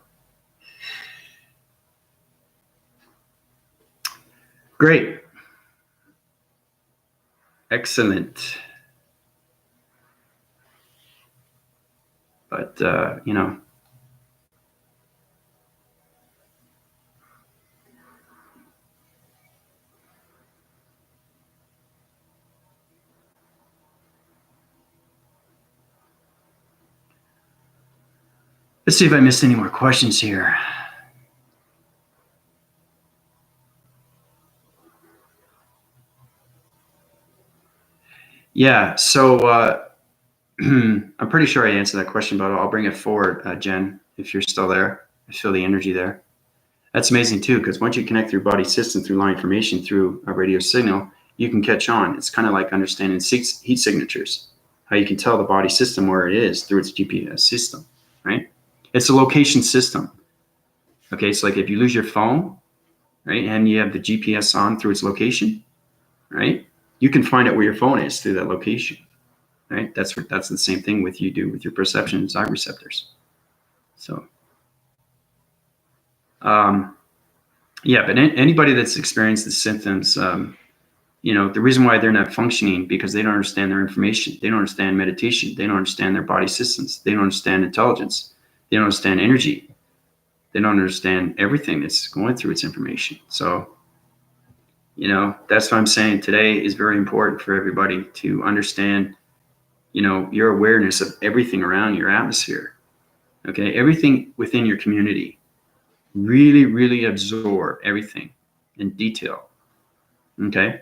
Great. Excellent. But, you know, let's see if I missed any more questions here. Yeah, so I'm pretty sure I answered that question, but I'll bring it forward, Jen, if you're still there. I feel the energy there. That's amazing too, because once you connect through body system, through line information, through a radio signal, you can catch on. It's kind of like understanding heat signatures, how you can tell the body system where it is through its GPS system, right? It's a location system. Okay, so like if you lose your phone, right, and you have the GPS on through its location, right, you can find out where your phone is through that location, right? That's the same thing with you do with your perception and eye receptors. So, yeah, but anybody that's experienced the symptoms, you know, the reason why they're not functioning because they don't understand their information. They don't understand meditation. They don't understand their body systems. They don't understand intelligence. They don't understand energy. They don't understand everything that's going through its information. So, that's what I'm saying. Today is very important for everybody to understand, your awareness of everything around your atmosphere. Okay. Everything within your community. Really, really absorb everything in detail. Okay.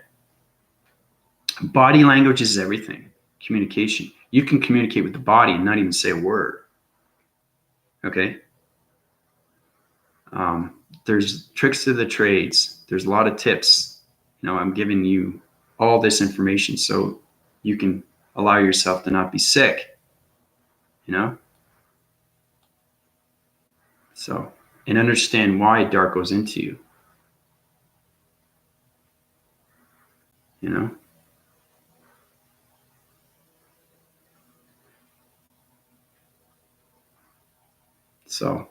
Body language is everything. Communication. You can communicate with the body and not even say a word. Okay. There's tricks to the trades. There's a lot of tips. I'm giving you all this information so you can allow yourself to not be sick. So, and understand why dark goes into you. So,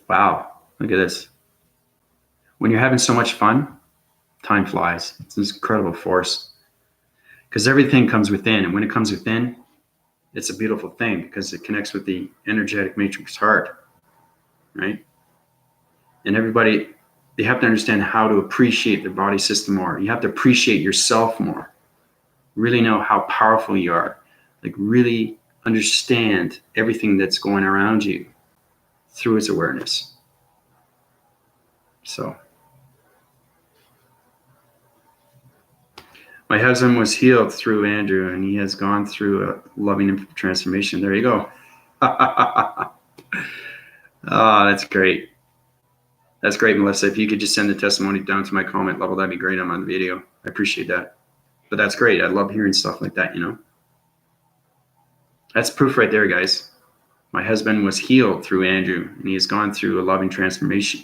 wow, look at this. When you're having so much fun, time flies. It's this incredible force because everything comes within. And when it comes within, it's a beautiful thing because it connects with the energetic matrix heart, right? And everybody, they have to understand how to appreciate their body system more. You have to appreciate yourself more. Really know how powerful you are. Like really understand everything that's going around you through its awareness. So, my husband was healed through Andrew, and he has gone through a loving transformation. There you go. Oh, that's great. That's great, Melissa. If you could just send the testimony down to my comment level, that'd be great. I'm on the video. I appreciate that. But that's great. I love hearing stuff like that, That's proof right there, guys. My husband was healed through Andrew, and he has gone through a loving transformation.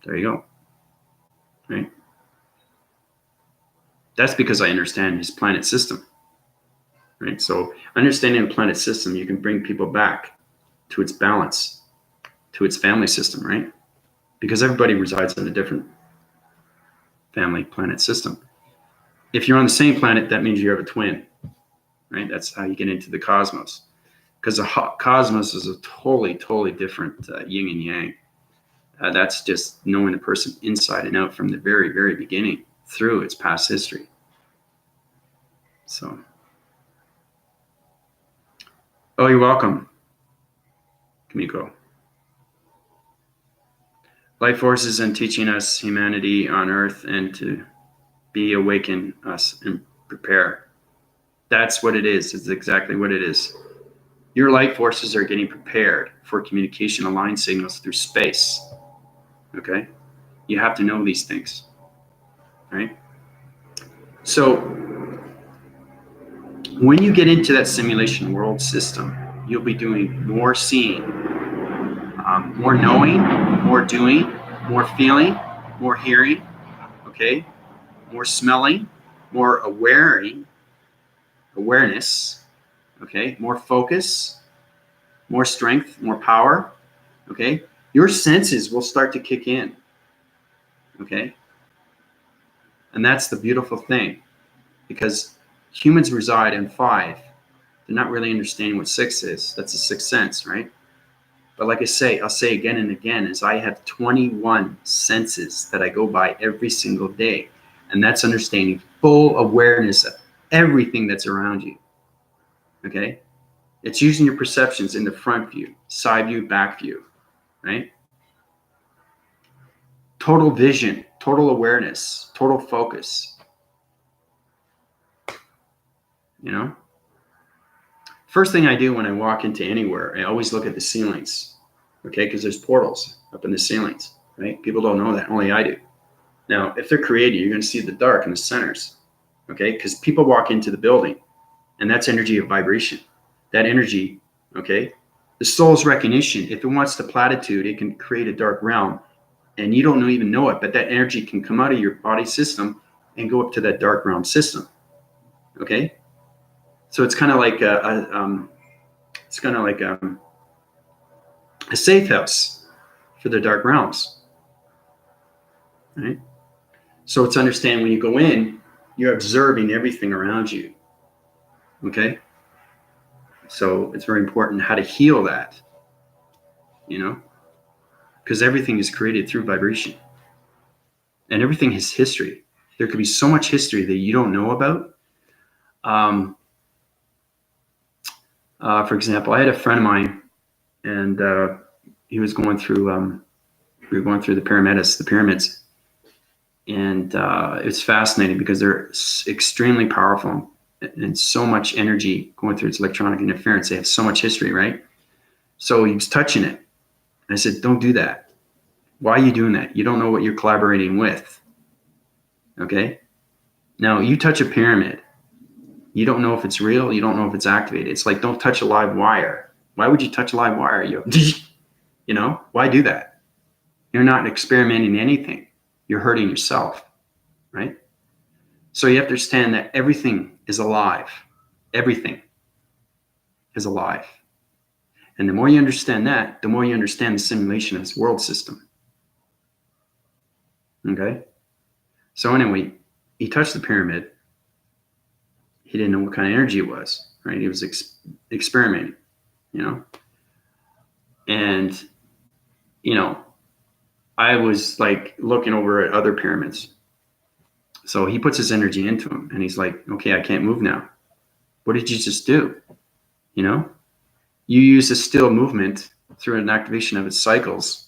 There you go. Right? That's because I understand his planet system. Right? So understanding the planet system, you can bring people back to its balance, to its family system, right? Because everybody resides in a different family planet system. If you're on the same planet, that means you have a twin, right? That's how you get into the cosmos. Because the cosmos is a totally, totally different yin and yang. That's just knowing the person inside and out from the very, very beginning through its past history. So, oh, you're welcome, Kamiko. Life forces and teaching us humanity on Earth and to be awaken us and prepare. That's what it is. It's exactly what it is. Your light forces are getting prepared for communication aligned signals through space. Okay? You have to know these things. Right? So, when you get into that simulation world system, you'll be doing more seeing, more knowing, more doing, more feeling, more hearing, okay? More smelling, more awareness, okay? More focus, more strength, more power, okay? Your senses will start to kick in, okay? And that's the beautiful thing, because humans reside in 5. They're not really understanding what 6 is. That's a 6th sense, right? But like I say, I'll say again and again, is I have 21 senses that I go by every single day. And that's understanding full awareness of everything that's around you, okay? It's using your perceptions in the front view, side view, back view, right? Total vision, total awareness, total focus, First thing I do when I walk into anywhere, I always look at the ceilings, okay? Because there's portals up in the ceilings, right? People don't know that, only I do. Now, if they're creative, you're going to see the dark in the centers, okay? Because people walk into the building, and that's energy of vibration. That energy, okay? The soul's recognition, if it wants to platitude, it can create a dark realm, and you don't even know it, but that energy can come out of your body system and go up to that dark realm system, okay? So it's kind of like a safe house for the dark realms, right? So it's understand when you go in, you're observing everything around you, okay? So it's very important how to heal that, because everything is created through vibration, and everything has history. There could be so much history that you don't know about. For example, I had a friend of mine, and he was going through. We were going through the pyramids, and it's fascinating because they're extremely powerful and so much energy going through its electronic interference. They have so much history, right? So he was touching it. I said, don't do that. Why are you doing that? You don't know what you're collaborating with. Okay? Now, you touch a pyramid. You don't know if it's real. You don't know if it's activated. It's like, don't touch a live wire. Why would you touch a live wire? Why do that? You're not experimenting anything. You're hurting yourself, right? So you have to understand that everything is alive. Everything is alive. And the more you understand that, the more you understand the simulation of this world system. Okay? So anyway, he touched the pyramid. He didn't know what kind of energy it was, right? He was experimenting, And, I was like looking over at other pyramids. So he puts his energy into them and he's like, okay, I can't move now. What did you just do? You use a still movement through an activation of its cycles,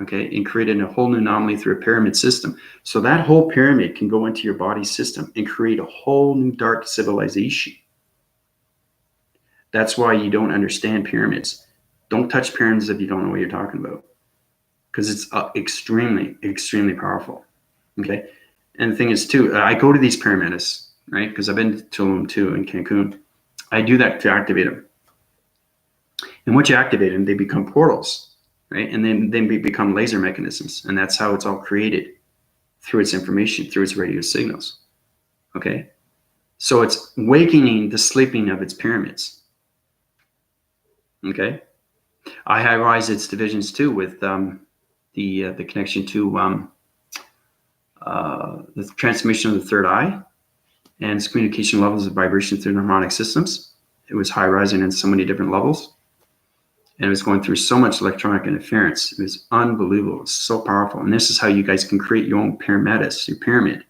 okay, and created a whole new anomaly through a pyramid system. So that whole pyramid can go into your body system and create a whole new dark civilization. That's why you don't understand pyramids. Don't touch pyramids if you don't know what you're talking about, because it's extremely, extremely powerful, okay? And the thing is, too, I go to these pyramids, right, because I've been to them, too, in Cancun. I do that to activate them. And once you activate them, they become portals, right? And then they become laser mechanisms. And that's how it's all created, through its information, through its radio signals, okay? So it's wakening the sleeping of its pyramids, okay? I high-rise its divisions, too, with the connection to the transmission of the third eye and its communication levels of vibration through the harmonic systems. It was high-rising in so many different levels. And it was going through so much electronic interference. It was unbelievable. It was so powerful. And this is how you guys can create your own your pyramid,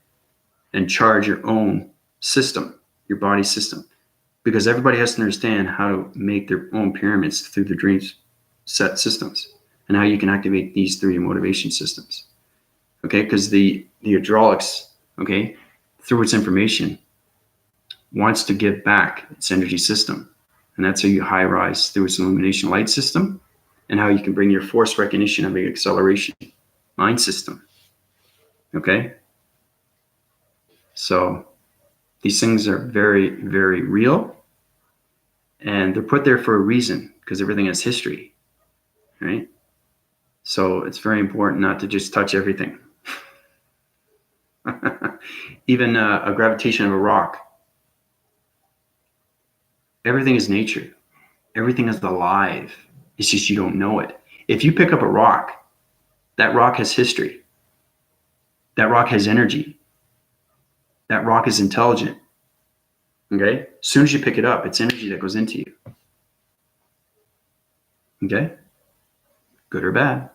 and charge your own system, your body system. Because everybody has to understand how to make their own pyramids through the dreams set systems, and how you can activate these through your motivation systems. Okay, because the hydraulics, okay, through its information, wants to give back its energy system. And that's how you high rise through its illumination light system, and how you can bring your force recognition of the acceleration mind system. Okay? So these things are very, very real, and they're put there for a reason, because everything has history, right? So it's very important not to just touch everything. Even a gravitation of a rock. Everything is nature. Everything is alive. It's just you don't know it. If you pick up a rock, that rock has history. That rock has energy. That rock is intelligent. Okay? As soon as you pick it up, it's energy that goes into you. Okay? Good or bad.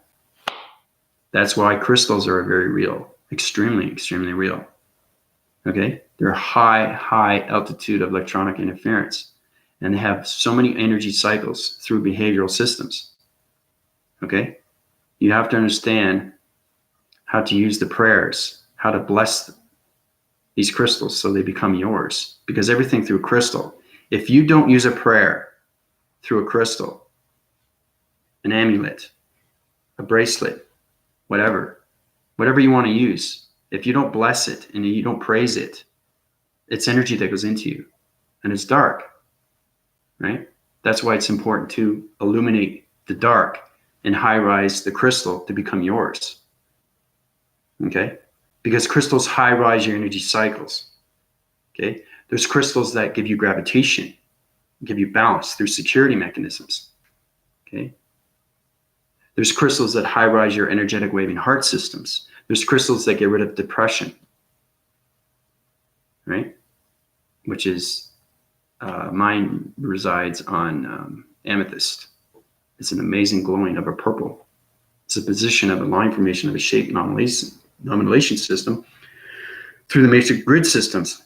That's why crystals are very real. Extremely, extremely real. Okay? They're high altitude of electronic interference. And they have so many energy cycles through behavioral systems. Okay? You have to understand how to use the prayers, how to bless these crystals so they become yours. Because everything through crystal, if you don't use a prayer through a crystal, an amulet, a bracelet, whatever you want to use, if you don't bless it and you don't praise it, it's energy that goes into you, and it's dark. Right? That's why it's important to illuminate the dark and high rise the crystal to become yours. Okay? Because crystals high rise your energy cycles. Okay? There's crystals that give you gravitation, give you balance through security mechanisms. Okay? There's crystals that high rise your energetic waving heart systems. There's crystals that get rid of depression. Right? Which is mine resides on amethyst. It's an amazing glowing of a purple. It's a position of a line formation of a shape nomination system through the matrix grid systems,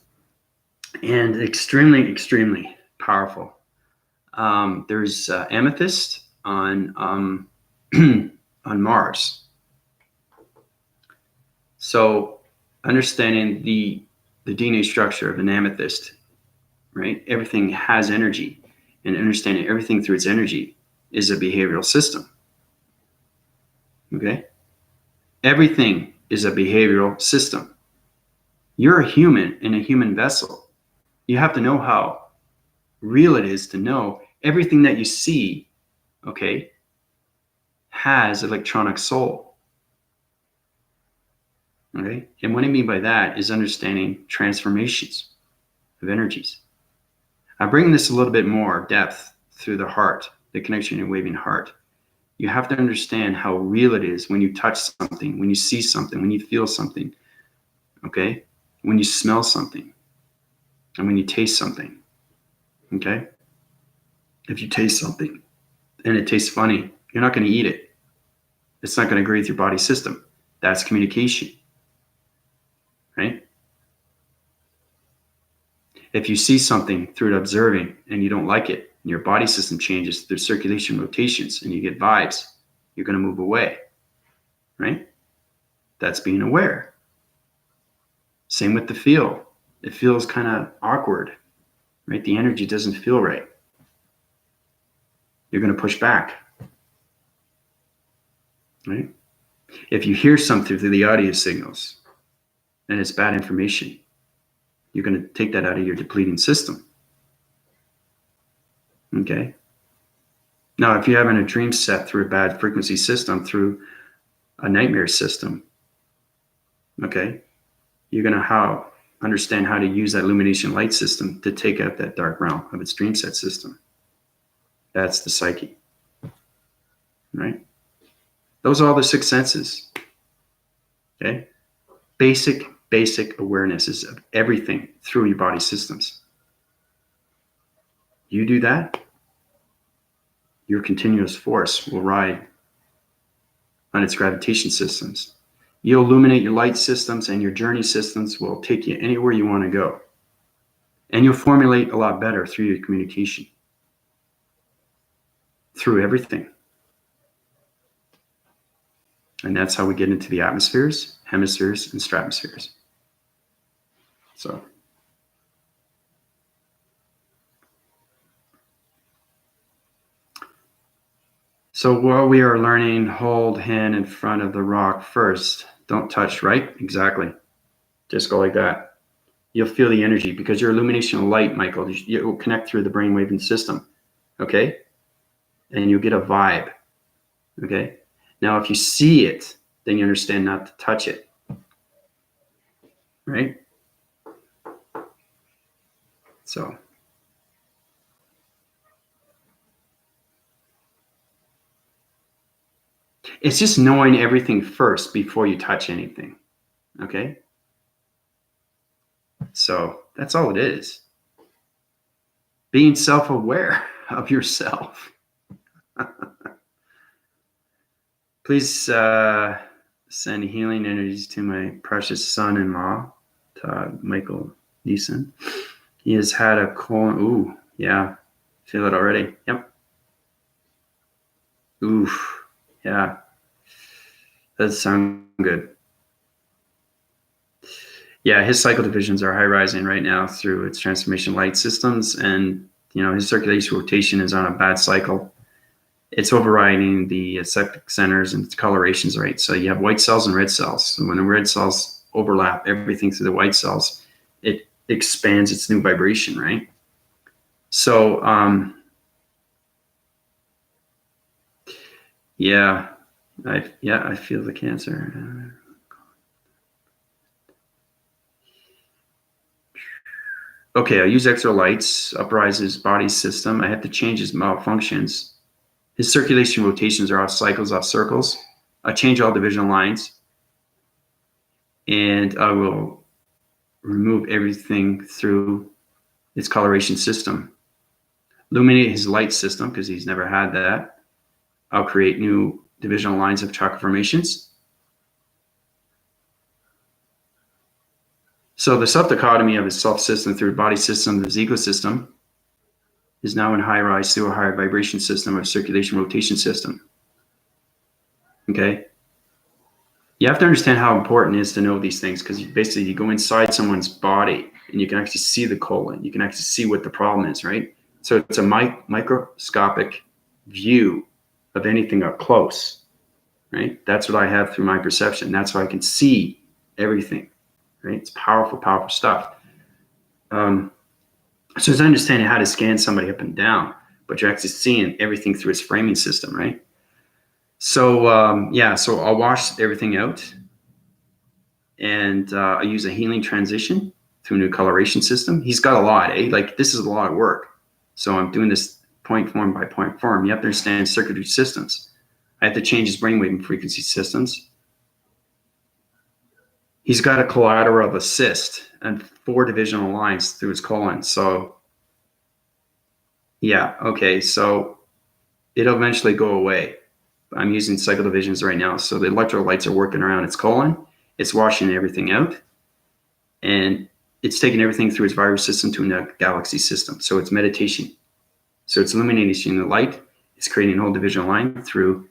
and extremely, extremely powerful. There's amethyst on on Mars. So understanding the DNA structure of an amethyst, right? Everything has energy, and understanding everything through its energy is a behavioral system. Okay? Everything is a behavioral system. You're a human in a human vessel. You have to know how real it is to know everything that you see, okay, has electronic soul. Okay? And what I mean by that is understanding transformations of energies. I bring this a little bit more depth through the heart, the connection in waving heart. You have to understand how real it is when you touch something, when you see something, when you feel something, okay? When you smell something, and when you taste something, okay? If you taste something and it tastes funny, you're not going to eat it. It's not going to agree with your body system. That's communication, right? If you see something through observing and you don't like it, and your body system changes through circulation rotations and you get vibes, you're going to move away, right? That's being aware. Same with the feel. It feels kind of awkward, right? The energy doesn't feel right. You're going to push back, right? If you hear something through the audio signals and it's bad information, you're going to take that out of your depleting system. Okay? Now, if you're having a dream set through a bad frequency system, through a nightmare system, okay, you're going to understand how to use that illumination light system to take out that dark realm of its dream set system. That's the psyche, right? Those are all the six senses, okay? Basic awarenesses of everything through your body systems. You do that, your continuous force will ride on its gravitation systems. You'll illuminate your light systems, and your journey systems will take you anywhere you want to go. And you'll formulate a lot better through your communication, through everything. And that's how we get into the atmospheres, hemispheres, and stratospheres. So while we are learning, hold hand in front of the rock first. Don't touch, right? Exactly. Just go like that. You'll feel the energy because your illumination of light, Michael, it will connect through the brainwave system. Okay? And you'll get a vibe. Okay? Now, if you see it, then you understand not to touch it. Right? So. It's just knowing everything first before you touch anything. Okay? So that's all it is. Being self-aware of yourself. Please send healing energies to my precious son-in-law, Todd Michael Neeson. He has had a colon. Ooh, yeah. Feel it already. Yep. Oof. Yeah. Does sound good. Yeah, his cycle divisions are high rising right now through its transformation light systems, and his circulation rotation is on a bad cycle. It's overriding the septic centers and its colorations, right? So you have white cells and red cells. So when the red cells overlap everything through the white cells, it expands its new vibration, right? So, I feel the cancer. Okay, I use extra lights, uprise his body system. I have to change his malfunctions. His circulation rotations are off cycles, off circles. I change all divisional lines. And I will remove everything through its coloration system. Illuminate his light system, because he's never had that. I'll create new divisional lines of chakra formations. So the self-dichotomy of his self-system through body system, his ego system, is now in high rise through a higher vibration system of circulation rotation system. Okay? You have to understand how important it is to know these things, because basically you go inside someone's body and you can actually see the colon. You can actually see what the problem is, right? So it's a microscopic view of anything up close, right? That's what I have through my perception. That's how I can see everything, right? It's powerful, powerful stuff. So it's understanding how to scan somebody up and down, but you're actually seeing everything through its framing system, right? So yeah, so I'll wash everything out, and I use a healing transition through a new coloration system. He's got a lot, eh? Like, this is a lot of work. So I'm doing this point form by point form. You have to understand circuitry systems. I have to change his brainwave and frequency systems. He's got a collateral of a cyst and 4 divisional lines through his colon. So yeah, okay, so it'll eventually go away. I'm using cycle divisions right now. So the electrolytes are working around its colon. It's washing everything out. And it's taking everything through its virus system to a galaxy system. So it's meditation. So it's illuminating the light. It's creating a whole divisional line through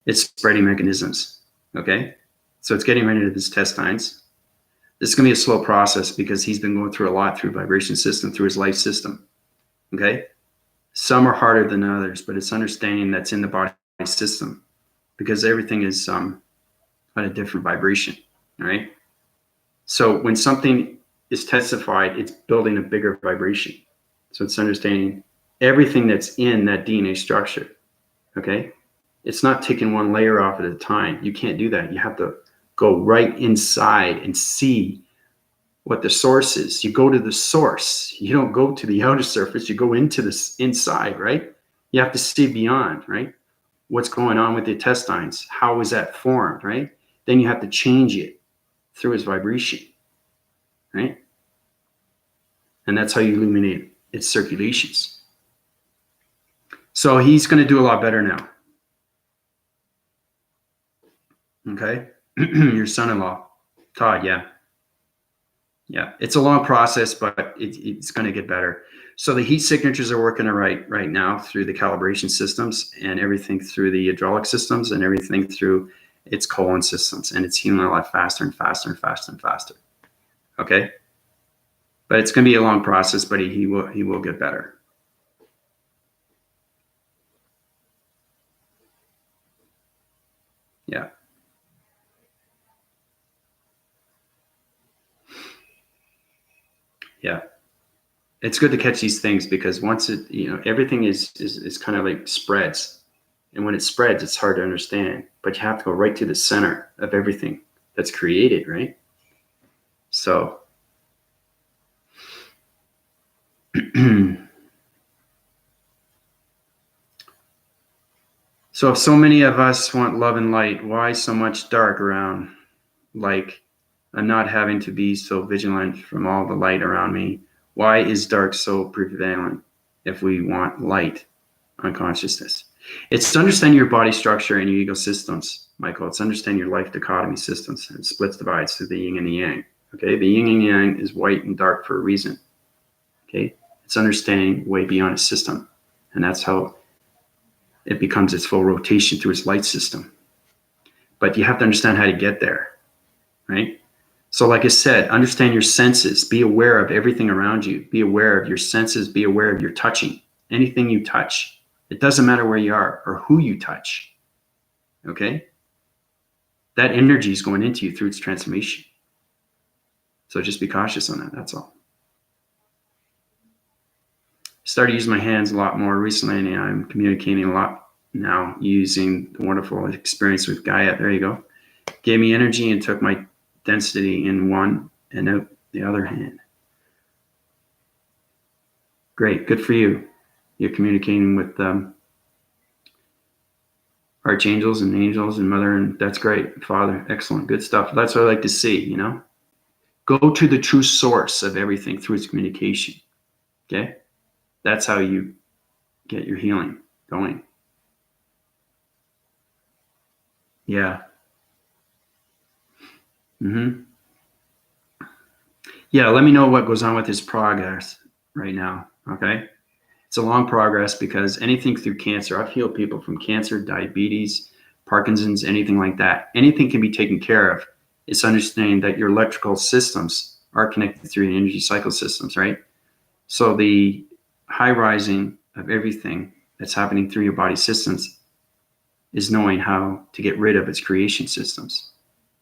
its spreading mechanisms. Okay? So it's getting rid of his intestines. This is going to be a slow process because he's been going through a lot through vibration system, through his life system. Okay? Some are harder than others, but it's understanding that's in the body system, because everything is at a different vibration. All right? So when something is testified, it's building a bigger vibration. So it's understanding everything that's in that DNA structure. Okay? It's not taking one layer off at a time. You can't do that. You have to go right inside and see what the source is. You go to the source. You don't go to the outer surface. You go into this inside, right? You have to see beyond, right? What's going on with the intestines? How is that formed, right? Then you have to change it through its vibration, right? And that's how you illuminate its circulations. So he's going to do a lot better now. Okay? Your son-in-law, Todd, yeah. Yeah, it's a long process, but it's going to get better. So the heat signatures are working right now through the calibration systems, and everything through the hydraulic systems, and everything through its colon systems, and it's healing a lot faster and faster and faster and faster. Okay, but it's going to be a long process, but he will get better. Yeah. Yeah. It's good to catch these things, because once it, everything is kind of like spreads. And when it spreads, it's hard to understand, but you have to go right to the center of everything that's created, right? So, so if so many of us want love and light, why so much dark around? Like, I'm not having to be so vigilant from all the light around me. Why is dark so prevalent if we want light on consciousness? It's to understand your body structure and your ego systems, Michael. It's understand your life dichotomy systems and splits divides through the yin and the yang. Okay, the yin and yang is white and dark for a reason. Okay, it's understanding way beyond a system, and that's how it becomes its full rotation through its light system. But you have to understand how to get there, right? So like I said, understand your senses. Be aware of everything around you. Be aware of your senses. Be aware of your touching. Anything you touch. It doesn't matter where you are or who you touch. Okay? That energy is going into you through its transformation. So just be cautious on that. That's all. Started using my hands a lot more recently, and I'm communicating a lot now using the wonderful experience with Gaia. There you go. Gave me energy and took my density in one and out the other hand. Great. Good for you. You're communicating with archangels and angels and mother, and that's great. Father, excellent. Good stuff. That's what I like to see, Go to the true source of everything through its communication. Okay? That's how you get your healing going. Yeah. Mm-hmm. Yeah, let me know what goes on with his progress right now, okay? It's a long progress because anything through cancer, I've healed people from cancer, diabetes, Parkinson's, anything like that. Anything can be taken care of. It's understanding that your electrical systems are connected through the energy cycle systems, right? So the high rising of everything that's happening through your body systems is knowing how to get rid of its creation systems.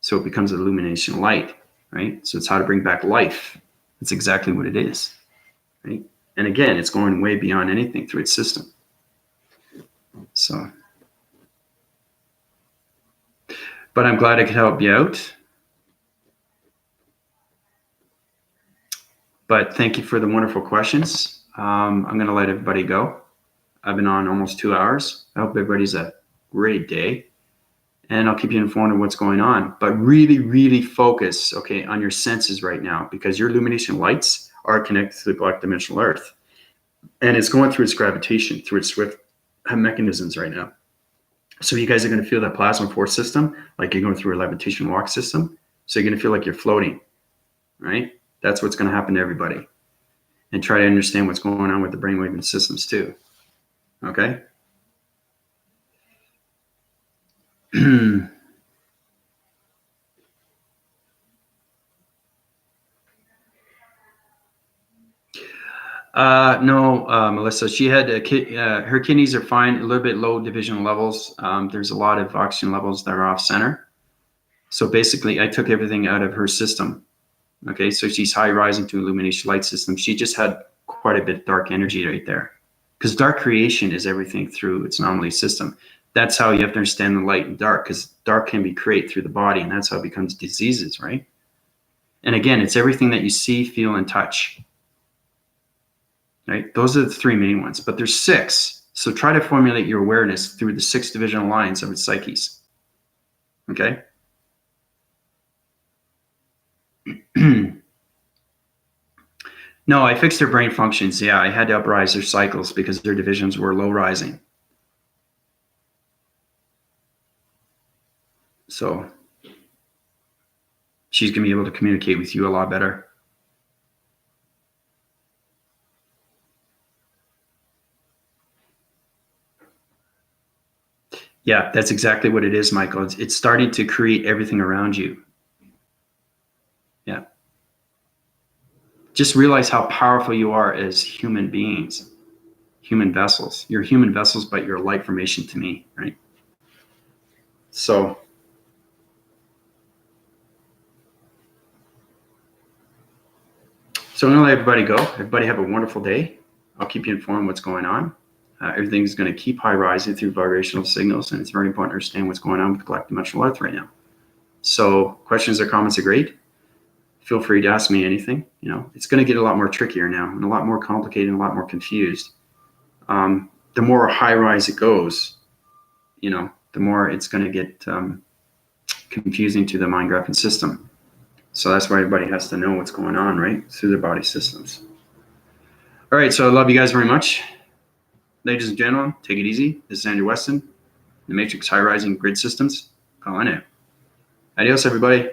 So it becomes an illumination light, right? So it's how to bring back life. That's exactly what it is, right? And again, it's going way beyond anything through its system. So, but I'm glad I could help you out. But thank you for the wonderful questions. I'm going to let everybody go. I've been on almost 2 hours. I hope everybody's a great day. And I'll keep you informed of what's going on. But really, really focus, okay, on your senses right now, because your illumination lights are connected to the black dimensional earth. And it's going through its gravitation, through its swift mechanisms right now. So you guys are going to feel that plasma force system, like you're going through a levitation walk system. So you're going to feel like you're floating, right? That's what's going to happen to everybody. And try to understand what's going on with the brainwave and systems too. Okay? No, Melissa. She had her kidneys are fine. A little bit low division levels. There's a lot of oxygen levels that are off center. So basically, I took everything out of her system. Okay, so she's high rising to illumination light system. She just had quite a bit of dark energy right there, because dark creation is everything through its anomaly system. That's how you have to understand the light and dark, because dark can be created through the body, and that's how it becomes diseases, right? And again, it's everything that you see, feel, and touch. Right? Those are the three main ones, but there's 6. So try to formulate your awareness through the 6 divisional lines of its psyches. Okay? No, I fixed their brain functions. Yeah, I had to uprise their cycles because their divisions were low rising. So she's going to be able to communicate with you a lot better. Yeah, that's exactly what it is, Michael. It's starting to create everything around you. Yeah. Just realize how powerful you are as human beings, human vessels. You're human vessels, but you're a light formation to me, right? So I'm going to let everybody go. Everybody have a wonderful day. I'll keep you informed what's going on. Everything's going to keep high rising through vibrational signals, and it's very important to understand what's going on with the Galactic Dimensional Earth right now. So questions or comments are great. Feel free to ask me anything. You know, it's going to get a lot more trickier now and a lot more complicated and a lot more confused. The more high rise it goes, you know, the more it's going to get confusing to the mind graphing system. So that's why everybody has to know what's going on, right? Through their body systems. All right, so I love you guys very much. Ladies and gentlemen, take it easy. This is Andrew Weston, the Matrix High Rising Grid Systems. Calling it. Adios, everybody.